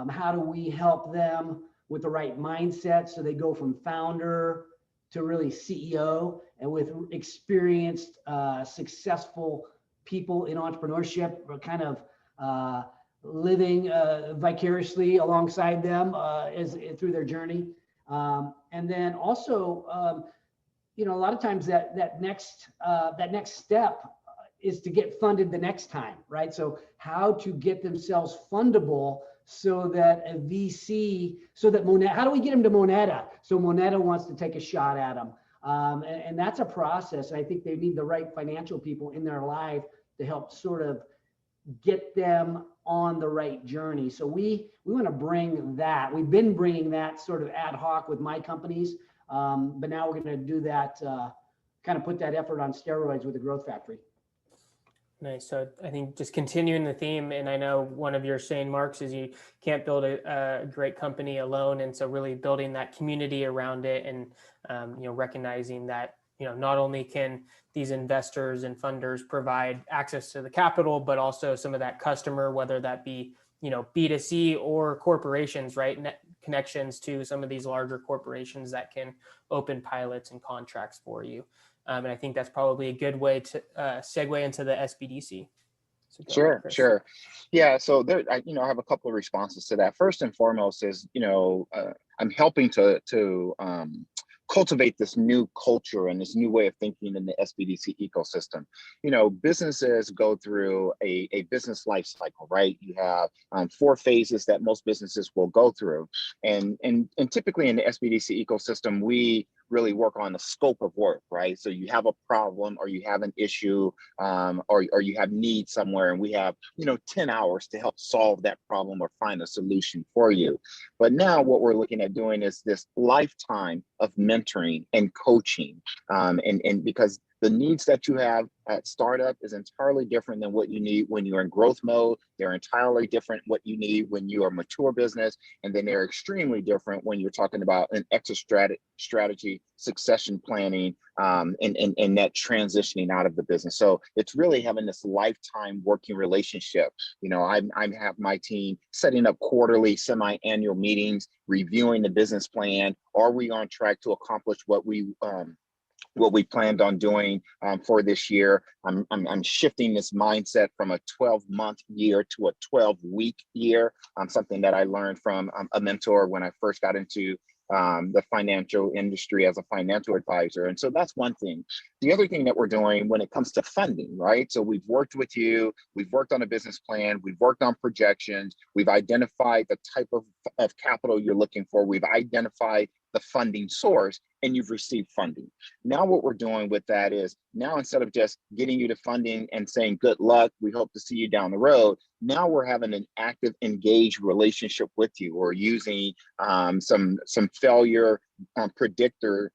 How do we help them with the right mindset so they go from founder to really CEO and with experienced, successful people in entrepreneurship, or kind of living vicariously alongside them as through their journey. And then also, you know, a lot of times that next step is to get funded the next time, right? So how to get themselves fundable so that a VC, so that Moneta, how do we get them to Moneta? So Moneta wants to take a shot at them. And that's a process. I think they need the right financial people in their life to help sort of get them on the right journey. So we want to bring that. We've been bringing that sort of ad hoc with my companies, but now we're going to do that, kind of put that effort on steroids with the Growth Factory. Nice. So I think just continuing the theme, and I know one of your saying marks is you can't build a great company alone, and so really building that community around it, and you know, recognizing that, you know, not only can these investors and funders provide access to the capital, but also some of that customer, whether that be, you know, B2C or corporations, right? Connections to some of these larger corporations that can open pilots and contracts for you. And I think that's probably a good way to segue into the SBDC. So Sure, sure. Yeah, so there, I have a couple of responses to that. First and foremost is, I'm helping to cultivate this new culture and this new way of thinking in the SBDC ecosystem. Businesses go through a business life cycle, right? You have 4 phases that most businesses will go through. And typically in the SBDC ecosystem, we really work on the scope of work, right? So you have a problem, or you have an issue, or you have needs somewhere, and we have 10 hours to help solve that problem or find a solution for you. But now what we're looking at doing is this lifetime of mentoring and coaching, and because the needs that you have at startup is entirely different than what you need when you're in growth mode. They're entirely different what you need when you are a mature business. And then they're extremely different when you're talking about an exit strategy, succession planning, and that transitioning out of the business. So it's really having this lifetime working relationship. I have my team setting up quarterly, semi-annual meetings, reviewing the business plan. Are we on track to accomplish what we planned on doing for this year? I'm shifting this mindset from a 12-month year to a 12-week year. Something that I learned from a mentor when I first got into the financial industry as a financial advisor. And so that's one thing. The other thing that we're doing when it comes to funding, right? So we've worked with you, we've worked on a business plan, we've worked on projections, we've identified the type of capital you're looking for, we've identified the funding source, and you've received funding. Now what we're doing with that is, now instead of just getting you to funding and saying good luck, we hope to see you down the road, now we're having an active, engaged relationship with you. We're using some failure predictor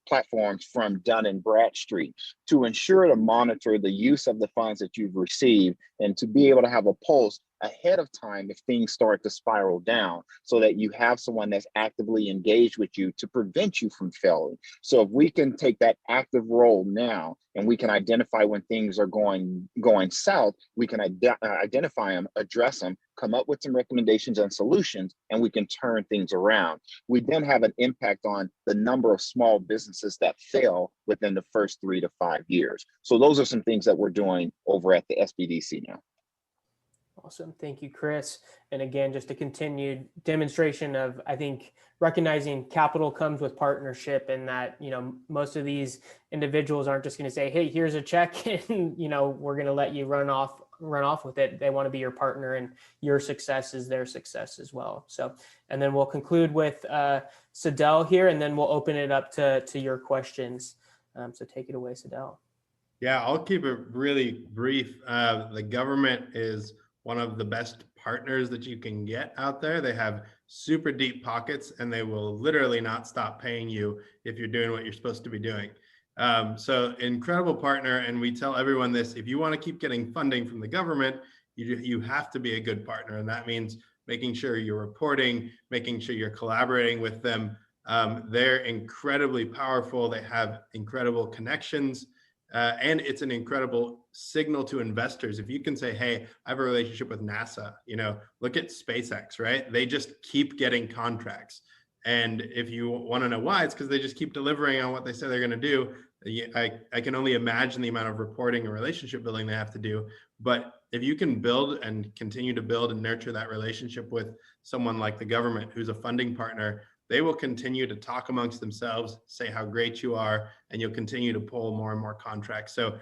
platforms from Dun & Bradstreet to ensure to monitor the use of the funds that you've received, and to be able to have a pulse ahead of time if things start to spiral down, so that you have someone that's actively engaged with you to prevent you from failing. So if we can take that active role now, and we can identify when things are going south, we can identify them, address them, come up with some recommendations and solutions, and we can turn things around. We then have an impact on the number of small businesses that fail within the first 3 to 5 years. So those are some things that we're doing over at the SBDC now. Awesome. Thank you, Chris. And again, just a continued demonstration of, I think, recognizing capital comes with partnership, and that, most of these individuals aren't just going to say, hey, here's a check and, we're going to let you run off with it. They want to be your partner, and your success is their success as well. So, and then we'll conclude with Sadell here, and then we'll open it up to your questions. So take it away, Sadell. Yeah, I'll keep it really brief. The government is one of the best partners that you can get out there. They have super deep pockets, and they will literally not stop paying you if you're doing what you're supposed to be doing. So incredible partner. And we tell everyone this: if you want to keep getting funding from the government, you have to be a good partner. And that means making sure you're reporting, making sure you're collaborating with them. They're incredibly powerful. They have incredible connections. And it's an incredible signal to investors. If you can say, hey, I have a relationship with NASA, look at SpaceX, right? They just keep getting contracts. And if you want to know why, it's because they just keep delivering on what they say they're going to do. I can only imagine the amount of reporting and relationship building they have to do. But if you can build and continue to build and nurture that relationship with someone like the government, who's a funding partner, they will continue to talk amongst themselves, say how great you are, and you'll continue to pull more and more contracts. So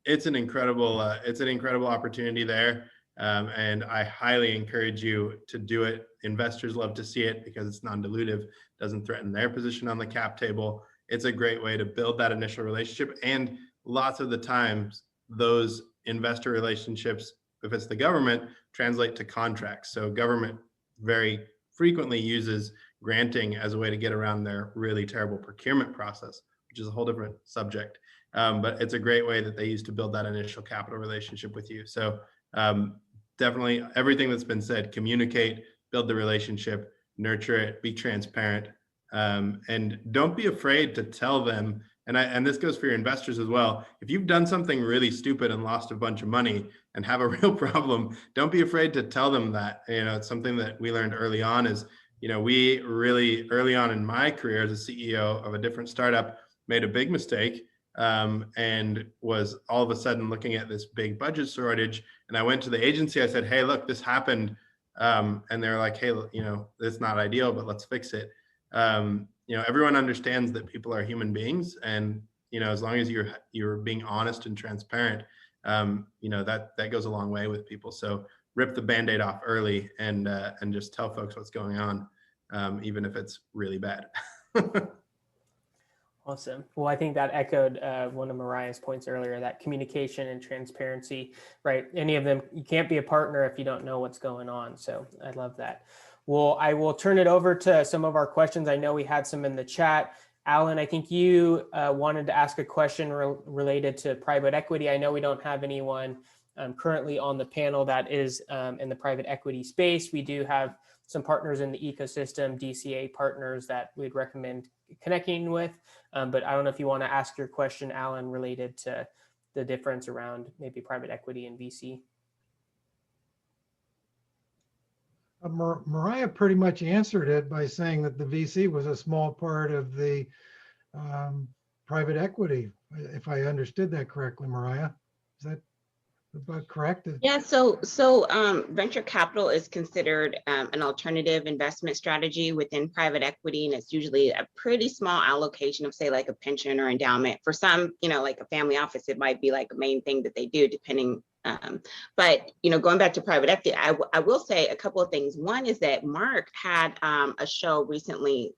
it's an incredible opportunity there. And I highly encourage you to do it. Investors love to see it because it's non-dilutive, doesn't threaten their position on the cap table. It's a great way to build that initial relationship. And lots of the times, those investor relationships, if it's the government, translate to contracts. So government very frequently uses granting as a way to get around their really terrible procurement process, which is a whole different subject. But it's a great way that they use to build that initial capital relationship with you. So definitely everything that's been said, communicate, build the relationship, nurture it, be transparent, and don't be afraid to tell them. And this goes for your investors as well. If you've done something really stupid and lost a bunch of money and have a real problem, don't be afraid to tell them that. It's something that we learned early on is, we really early on in my career as a CEO of a different startup made a big mistake. And was all of a sudden looking at this big budget shortage. And I went to the agency, I said, hey, look, this happened. And they're like, hey, it's not ideal, but let's fix it. Everyone understands that people are human beings. And, as long as you're being honest and transparent, that goes a long way with people. So rip the Band-Aid off early and just tell folks what's going on, even if it's really bad. Awesome. Well, I think that echoed one of Mariah's points earlier, that communication and transparency, right? Any of them, you can't be a partner if you don't know what's going on. So I love that. Well, I will turn it over to some of our questions. I know we had some in the chat. Alan, I think you wanted to ask a question related to private equity. I know we don't have anyone currently on the panel that is in the private equity space. We do have some partners in the ecosystem, DCA partners that we'd recommend connecting with. But I don't know if you want to ask your question, Alan, related to the difference around maybe private equity and VC. Mariah pretty much answered it by saying that the VC was a small part of the private equity, if I understood that correctly, Mariah. Is that about correct? Yeah, so venture capital is considered an alternative investment strategy within private equity, and it's usually a pretty small allocation of, say, like a pension or endowment. For some, like a family office, it might be like a main thing that they do, depending. But going back to private equity, I will say a couple of things. One is that Mark had a show recently.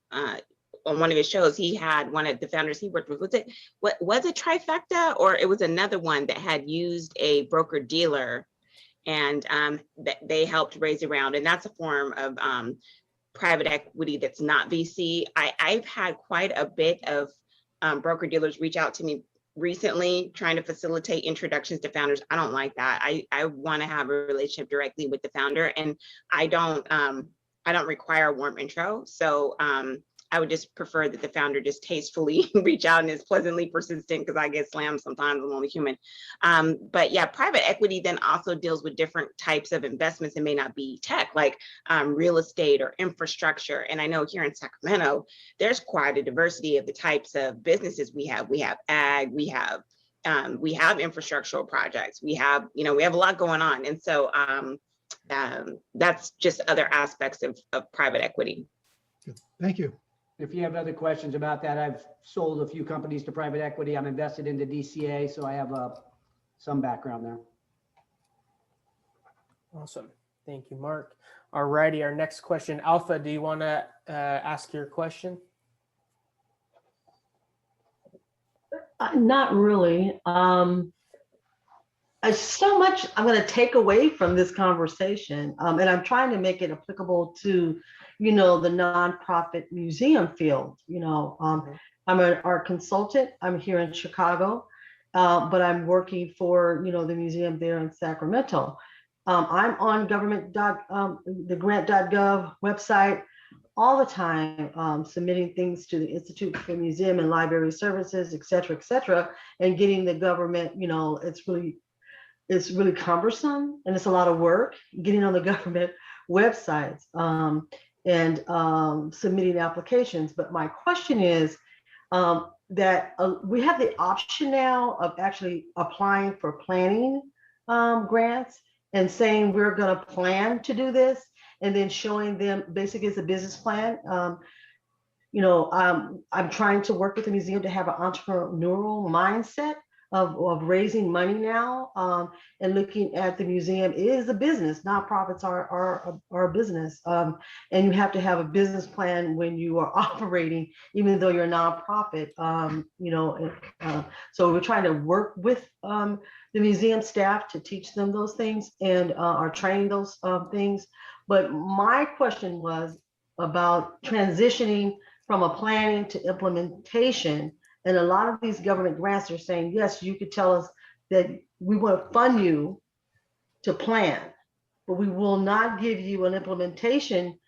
On one of his shows, he had one of the founders he worked with. Was it Trifecta, or it was another one that had used a broker dealer, and they helped raise a round, and that's a form of private equity that's not VC. I've had quite a bit of broker dealers reach out to me recently trying to facilitate introductions to founders. I don't like that. I want to have a relationship directly with the founder, and I don't require a warm intro. So I would just prefer that the founder just tastefully reach out and is pleasantly persistent, because I get slammed sometimes. I'm only human. But yeah, private equity then also deals with different types of investments that may not be tech, like real estate or infrastructure. And I know here in Sacramento, there's quite a diversity of the types of businesses we have. We have ag, we have infrastructural projects. We have a lot going on. And so that's just other aspects of private equity. Thank you. If you have other questions about that, I've sold a few companies to private equity. I'm invested into DCA, so I have some background there. Awesome. Thank you, Mark. All righty. Our next question, Alpha, do you want to ask your question? Not really. So much I'm going to take away from this conversation, and I'm trying to make it applicable to, the nonprofit museum field. I'm an art consultant. I'm here in Chicago, but I'm working for, the museum there in Sacramento. I'm on the grant.gov website all the time, submitting things to the Institute for Museum and Library Services, et cetera, and getting the government, it's really cumbersome, and it's a lot of work getting on the government websites. and submitting applications. But my question is that we have the option now of actually applying for planning grants and saying we're going to plan to do this, and then showing them basically it's a business plan. I'm trying to work with the museum to have an entrepreneurial mindset of raising money now, and looking at the museum is a business. Nonprofits are a business, and you have to have a business plan when you are operating, even though you're a nonprofit. So we're trying to work with the museum staff to teach them those things and are training those things. But my question was about transitioning from a planning to implementation. And a lot of these government grants are saying, yes, you could tell us that we want to fund you to plan, but we will not give you an implementation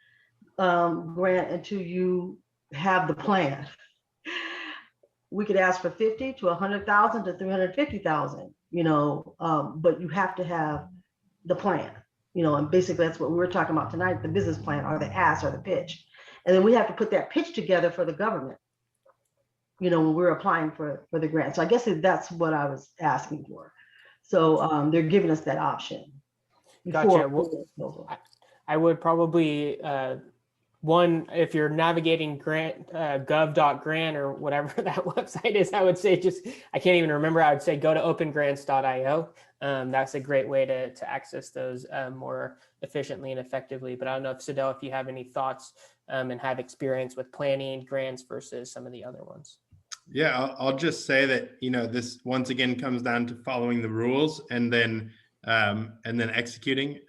grant until you have the plan. We could ask for 50 to 100,000 to 350,000, but you have to have the plan, and basically that's what we were talking about tonight, the business plan or the ask or the pitch. And then we have to put that pitch together for the government, when we're applying for the grant. So I guess that's what I was asking for. So they're giving us that option. Gotcha. Well, I would probably, if you're navigating gov.grant or whatever that website is, I would say I can't even remember. I would say go to opengrants.io. That's a great way to access those more efficiently and effectively. But I don't know if Sadell, if you have any thoughts and have experience with planning grants versus some of the other ones. Yeah, I'll just say that, this once again comes down to following the rules and then executing.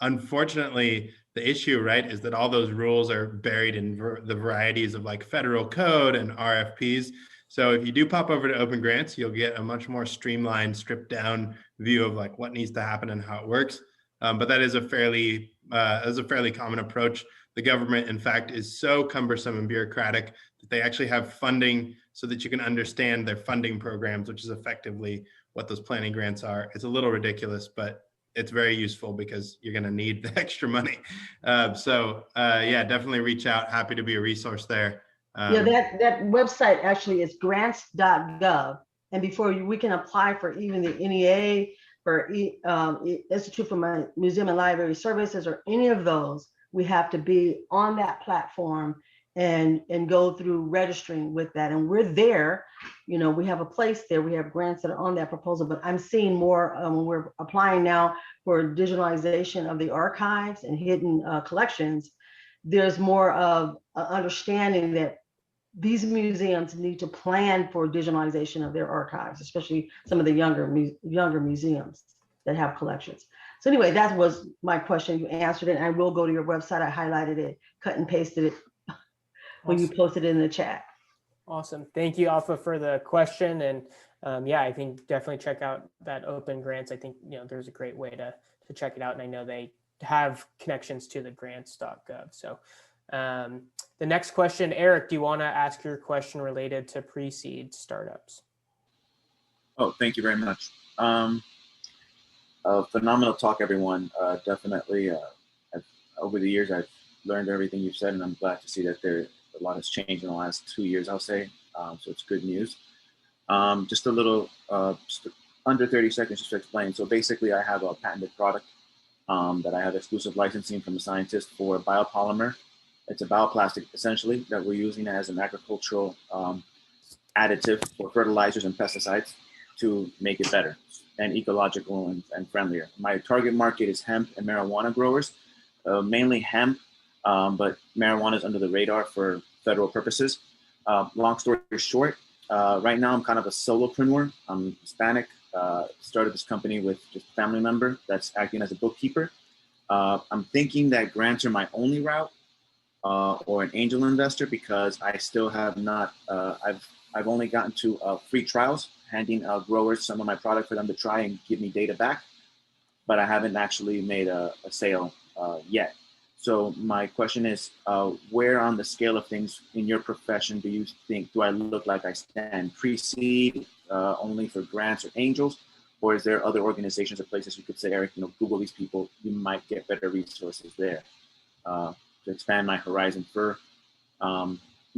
Unfortunately, the issue, right, is that all those rules are buried in the varieties of like federal code and RFPs. So if you do pop over to Open Grants, you'll get a much more streamlined, stripped down view of like what needs to happen and how it works. But that is a fairly common approach. The government, in fact, is so cumbersome and bureaucratic that they actually have funding so that you can understand their funding programs, which is effectively what those planning grants are. It's a little ridiculous, but it's very useful because you're going to need the extra money. Yeah, definitely reach out. Happy to be a resource there. That website actually is grants.gov. And before we can apply for even the NEA, for Institute for Museum and Library Services, or any of those, we have to be on that platform and go through registering with that. And we're there, we have a place there. We have grants that are on that proposal, but I'm seeing more when we're applying now for digitalization of the archives and hidden collections. There's more of understanding that these museums need to plan for digitalization of their archives, especially some of the younger museums that have collections. So anyway, that was my question. You answered it. And I will go to your website. I highlighted it, cut and pasted it when you posted it in the chat. Awesome. Thank you, Alpha, for the question. And I think definitely check out that Open Grants. I think, there's a great way to check it out. And I know they have connections to the grants.gov. So the next question, Eric, do you want to ask your question related to pre-seed startups? Oh, thank you very much. Phenomenal talk, everyone. Definitely, over the years, I've learned everything you've said, and I'm glad to see that a lot has changed in the last 2 years, I'll say. So it's good news. Just a little, just under 30 seconds just to explain. So basically, I have a patented product that I have exclusive licensing from a scientist for biopolymer. It's a bioplastic, essentially, that we're using as an agricultural additive for fertilizers and pesticides to make it better and ecological and friendlier. My target market is hemp and marijuana growers, mainly hemp, but marijuana is under the radar for federal purposes. Long story short, right now I'm kind of a solopreneur. I'm Hispanic, started this company with just a family member that's acting as a bookkeeper. I'm thinking that grants are my only route, or an angel investor, because I still have not, I've only gotten to free trials, handing growers some of my product for them to try and give me data back, but I haven't actually made a sale yet. So my question is, where on the scale of things in your profession do I look like I stand? Pre-seed, only for grants or angels, or is there other organizations or places you could say, Eric, Google these people, you might get better resources there. to expand my horizon for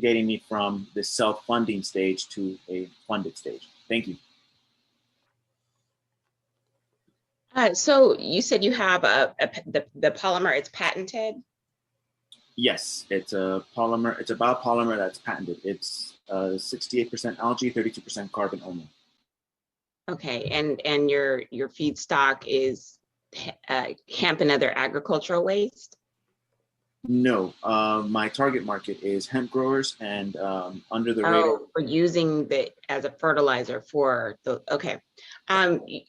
getting me from the self-funding stage to a funded stage. Thank you. So you said you have the polymer, it's patented? Yes, it's a polymer. It's a biopolymer that's patented. It's 68% algae, 32% carbon only. Okay, and your feedstock is hemp and other agricultural waste? No, my target market is hemp growers and under the radar. Oh, for using the as a fertilizer for the, okay.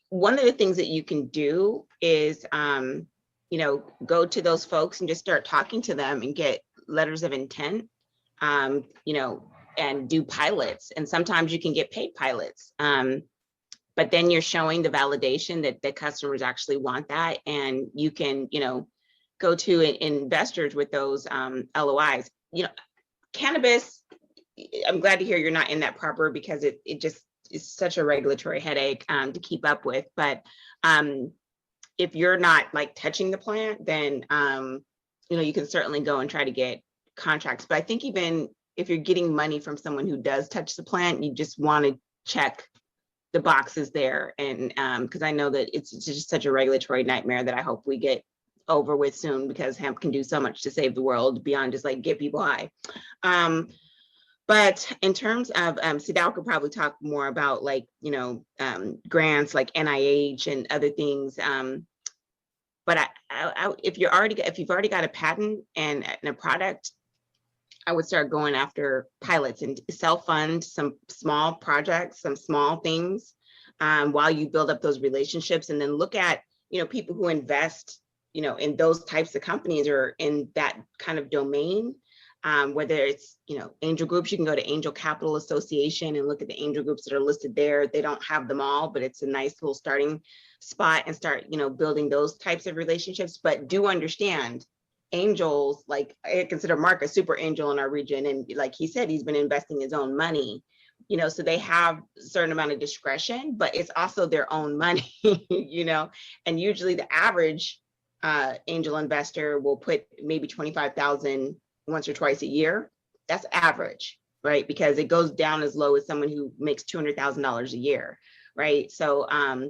One of the things that you can do is, you know, go to those folks and just start talking to them and get letters of intent, you know, and do pilots. And sometimes you can get paid pilots. But then you're showing the validation that the customers actually want that. And you can, you know, go to investors with those LOIs. You know, cannabis, I'm glad to hear you're not in that proper, because it just is such a regulatory headache to keep up with. But if you're not like touching the plant, then you know, you can certainly go and try to get contracts. But I think even if you're getting money from someone who does touch the plant, you just want to check the boxes there. And because I know that it's just such a regulatory nightmare that I hope we get over with soon, because hemp can do so much to save the world beyond just like get people high. But in terms of, Sidal could probably talk more about, like, you know, grants like NIH and other things. But if you've already got a patent and a product, I would start going after pilots and self-fund some small projects, some small things, while you build up those relationships, and then look at, you know, people who invest, you know, in those types of companies or in that kind of domain. Whether it's, you know, angel groups, you can go to Angel Capital Association and look at the angel groups that are listed there. They don't have them all, but it's a nice little starting spot, and start, you know, building those types of relationships. But do understand, angels, like I consider Mark a super angel in our region, and like he said, he's been investing his own money, you know, so they have a certain amount of discretion, but it's also their own money, you know. And usually the average angel investor will put maybe 25,000 once or twice a year. That's average, right? Because it goes down as low as someone who makes $200,000 a year, right? So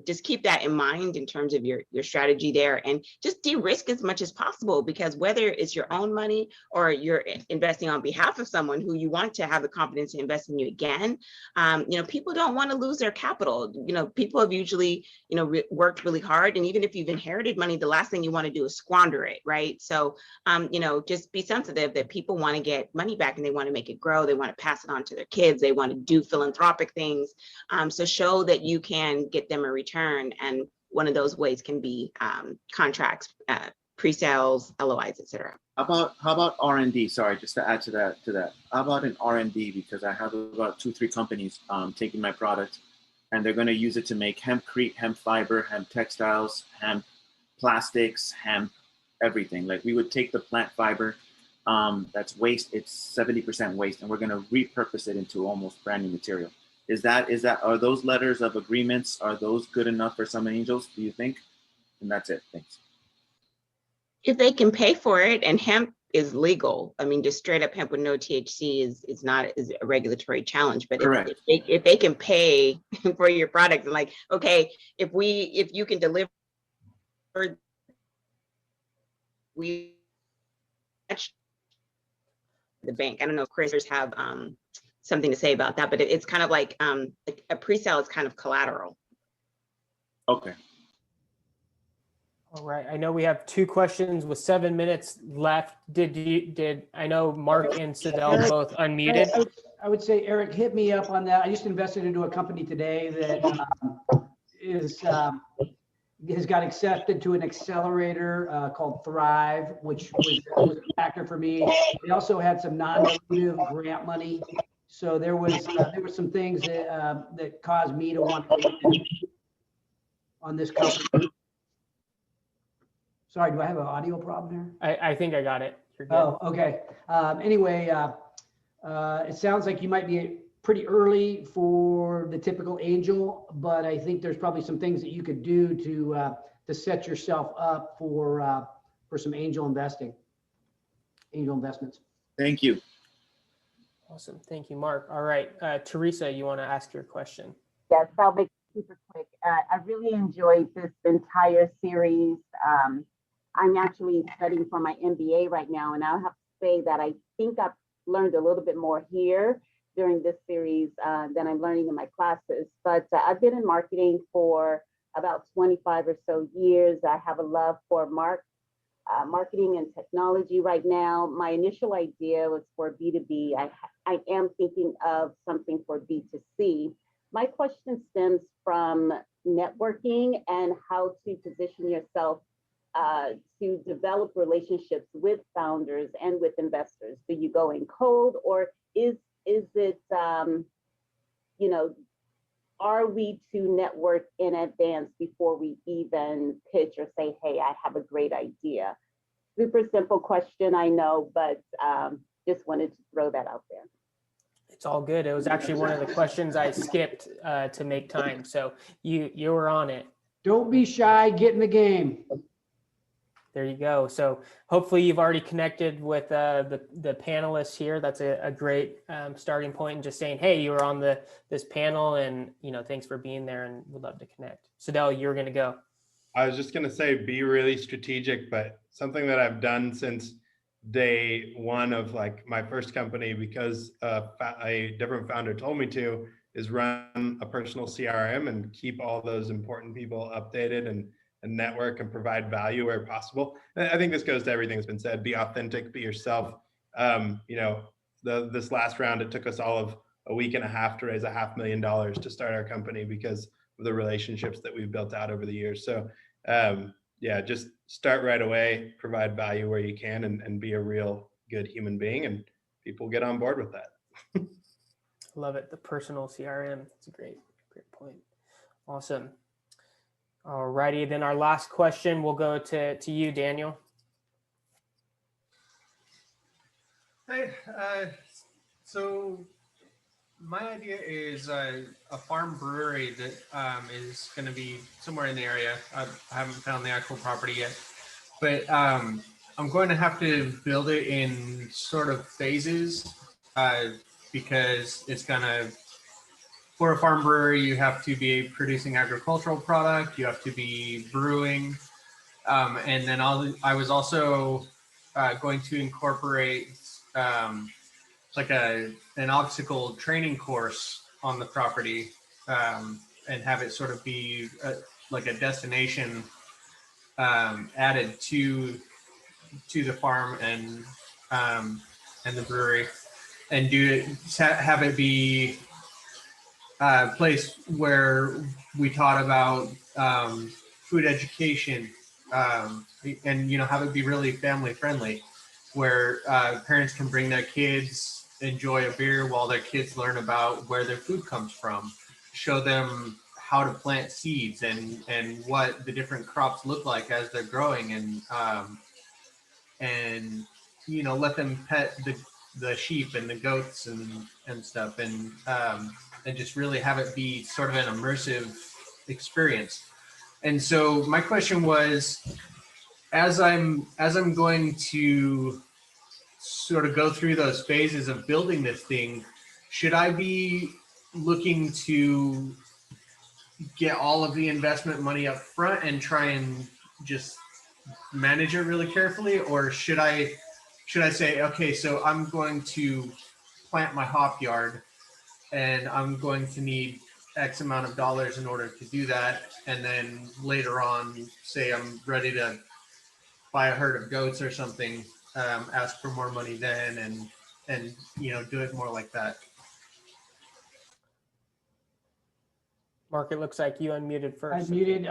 just keep that in mind in terms of your strategy there, and just de-risk as much as possible, because whether it's your own money or you're investing on behalf of someone who you want to have the confidence to invest in you again, you know, people don't want to lose their capital. You know, people have usually, you know, worked really hard, and even if you've inherited money, the last thing you want to do is squander it, right? So, you know, just be sensitive that people want to get money back and they want to make it grow. They want to pass it on to their kids. They want to do philanthropic things. So show that you can get them a return, and one of those ways can be contracts, pre-sales, LOIs, etc. How about R&D? Sorry, just to add to that. How about an R&D? Because I have about 2-3 companies taking my product, and they're going to use it to make hempcrete, hemp fiber, hemp textiles, hemp plastics, hemp everything. Like, we would take the plant fiber that's waste. It's 70% waste, and we're going to repurpose it into almost brand new material. Are those letters of agreements, are those good enough for some angels, do you think? And that's it. Thanks. If they can pay for it, and hemp is legal. I mean, just straight up hemp with no THC is not a regulatory challenge. But if they can pay for your product, and like, okay, if you can deliver, we the bank. I don't know if Chris have something to say about that, but it's kind of like a pre-sale is kind of collateral. Okay. All right. I know we have 2 questions with 7 minutes left. I know Mark and Sidel both unmuted? I would say, Eric, hit me up on that. I just invested into a company today that has got accepted to an accelerator called Thrive, which was a factor for me. They also had some non-dilutive grant money. So there were some things that caused me to want to on this company. Sorry, do I have an audio problem here? I think I got it. You're good. Oh, okay. Anyway, it sounds like you might be pretty early for the typical angel, but I think there's probably some things that you could do to set yourself up for some angel investing. Angel Investments. Thank you. Awesome. Thank you, Mark. All right. Teresa, you want to ask your question? Yes, I'll make it super quick. I really enjoyed this entire series. I'm actually studying for my MBA right now, and I'll have to say that I think I've learned a little bit more here during this series than I'm learning in my classes. But I've been in marketing for about 25 or so years. I have a love for marketing and technology right now. My initial idea was for B2B. I am thinking of something for B2C. My question stems from networking and how to position yourself to develop relationships with founders and with investors. Do you go in cold, or is it, are we to network in advance before we even pitch or say, hey, I have a great idea? Super simple question, I know, but just wanted to throw that out there. It's all good. It was actually one of the questions I skipped to make time. So you were on it. Don't be shy, get in the game. There you go. So hopefully you've already connected with the panelists here. That's a great starting point, and just saying, hey, you were on this panel, and thanks for being there, and we'd love to connect. Sadell, you're going to go. I was just going to say, be really strategic, but something that I've done since day one of like my first company, because a different founder told me to, is run a personal CRM and keep all those important people updated and network and provide value where possible. And I think this goes to everything that's been said. Be authentic, be yourself. This last round, it took us all of a week and a half to raise $500,000 to start our company because of the relationships that we've built out over the years. So just start right away, provide value where you can, and be a real good human being, and people get on board with that. Love it. The personal CRM. That's a great point. Awesome. All righty. Then our last question will go to you, Daniel. Hey, so my idea is a farm brewery that is going to be somewhere in the area. I haven't found the actual property yet, but I'm going to have to build it in sort of phases because it's going to, for a farm brewery, you have to be producing agricultural product, you have to be brewing, and then I was also going to incorporate like an obstacle training course on the property, and have it sort of be like a destination added to the farm and the brewery, and have it be a place where we taught about food education, and have it be really family friendly, where parents can bring their kids, enjoy a beer while their kids learn about where their food comes from, show them how to plant seeds and what the different crops look like as they're growing, and let them pet the sheep and the goats and stuff, and just really have it be sort of an immersive experience. And so my question was, as I'm going to sort of go through those phases of building this thing, should I be looking to get all of the investment money up front and try and just manage it really carefully, or should I say, okay, so I'm going to plant my hop yard and I'm going to need X amount of dollars in order to do that, and then later on, say I'm ready to buy a herd of goats or something, ask for more money then, and do it more like that. Mark, it looks like you unmuted first. Unmuted.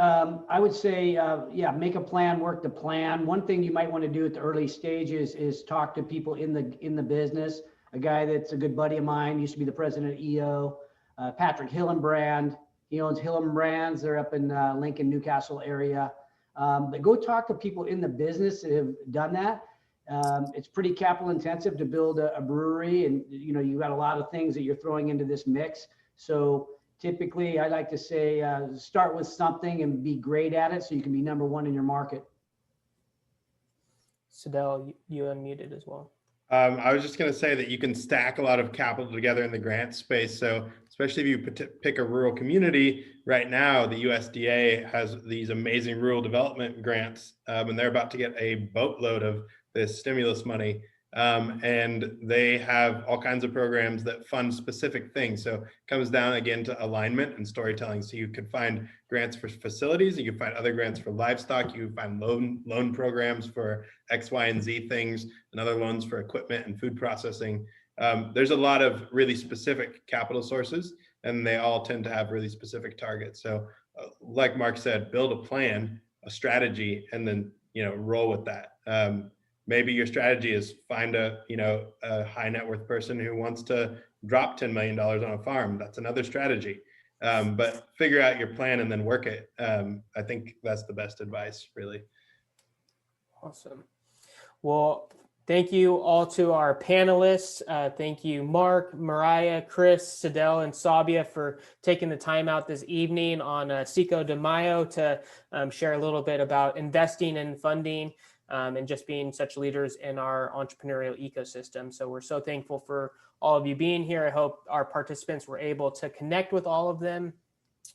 I would say, make a plan, work the plan. One thing you might want to do at the early stages is talk to people in the business. A guy that's a good buddy of mine, used to be the president of EO, Patrick Hillenbrand. He owns Hillenbrands. They're up in Lincoln, Newcastle area. But go talk to people in the business that have done that. It's pretty capital intensive to build a brewery, and you got a lot of things that you're throwing into this mix. So typically, I like to say, start with something and be great at it so you can be number one in your market. Sadell, you unmuted as well. I was just going to say that you can stack a lot of capital together in the grant space. So especially if you pick a rural community, right now the USDA has these amazing rural development grants, and they're about to get a boatload of this stimulus money. And they have all kinds of programs that fund specific things. So it comes down again to alignment and storytelling. So you could find grants for facilities, you can find other grants for livestock, you can find loan programs for X, Y, and Z things, and other loans for equipment and food processing. There's a lot of really specific capital sources, and they all tend to have really specific targets. So like Mark said, build a plan, a strategy, and then roll with that. Maybe your strategy is find a high net worth person who wants to drop $10 million on a farm. That's another strategy. But figure out your plan and then work it. I think that's the best advice, really. Awesome. Well, thank you all to our panelists. Thank you, Mark, Mariah, Chris, Sadell, and Sabia for taking the time out this evening on Cinco de Mayo to share a little bit about investing and funding. And just being such leaders in our entrepreneurial ecosystem. So we're so thankful for all of you being here. I hope our participants were able to connect with all of them.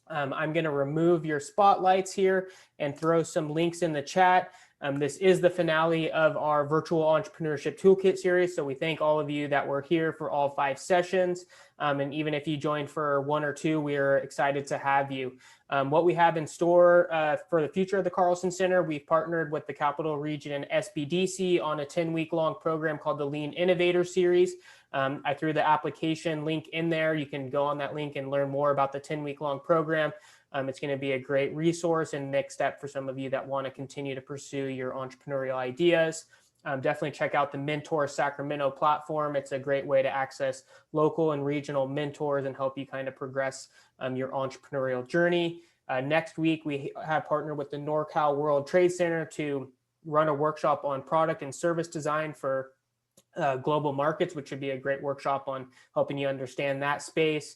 I'm going to remove your spotlights here and throw some links in the chat. This is the finale of our virtual entrepreneurship toolkit series. So we thank all of you that were here for all 5 sessions. And even if you joined for 1 or 2, we are excited to have you. What we have in store for the future of the Carlson Center, we've partnered with the Capital Region and SBDC on a 10-week-long program called the Lean Innovator Series. I threw the application link in there. You can go on that link and learn more about the 10-week-long program. It's going to be a great resource and next step for some of you that want to continue to pursue your entrepreneurial ideas. Definitely check out the Mentor Sacramento platform. It's a great way to access local and regional mentors and help you kind of progress your entrepreneurial journey. Next week, we have partnered with the NorCal World Trade Center to run a workshop on product and service design for global markets, which should be a great workshop on helping you understand that space.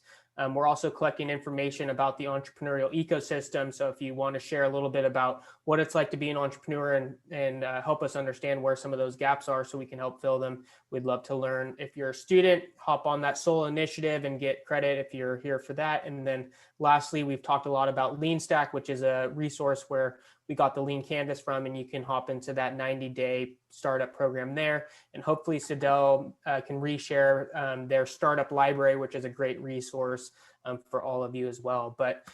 We're also collecting information about the entrepreneurial ecosystem. So if you want to share a little bit about what it's like to be an entrepreneur and help us understand where some of those gaps are so we can help fill them, we'd love to learn. If you're a student, hop on that Soul Initiative and get credit if you're here for that. And then lastly, we've talked a lot about Lean Stack, which is a resource where we got the Lean Canvas from, and you can hop into that 90-day startup program there. And hopefully Sadell can reshare their startup library, which is a great resource for all of you as well. But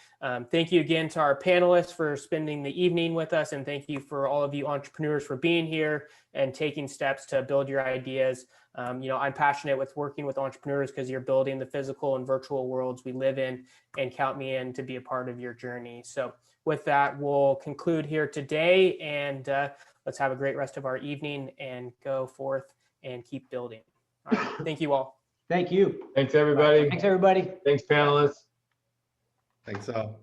thank you again to our panelists for spending the evening with us. And thank you for all of you entrepreneurs for being here and taking steps to build your ideas. I'm passionate with working with entrepreneurs because you're building the physical and virtual worlds we live in, and count me in to be a part of your journey. So with that, we'll conclude here today, and let's have a great rest of our evening and go forth and keep building. All right. Thank you all. Thank you. Thanks, everybody. Thanks, everybody. Thanks, panelists. Thanks all.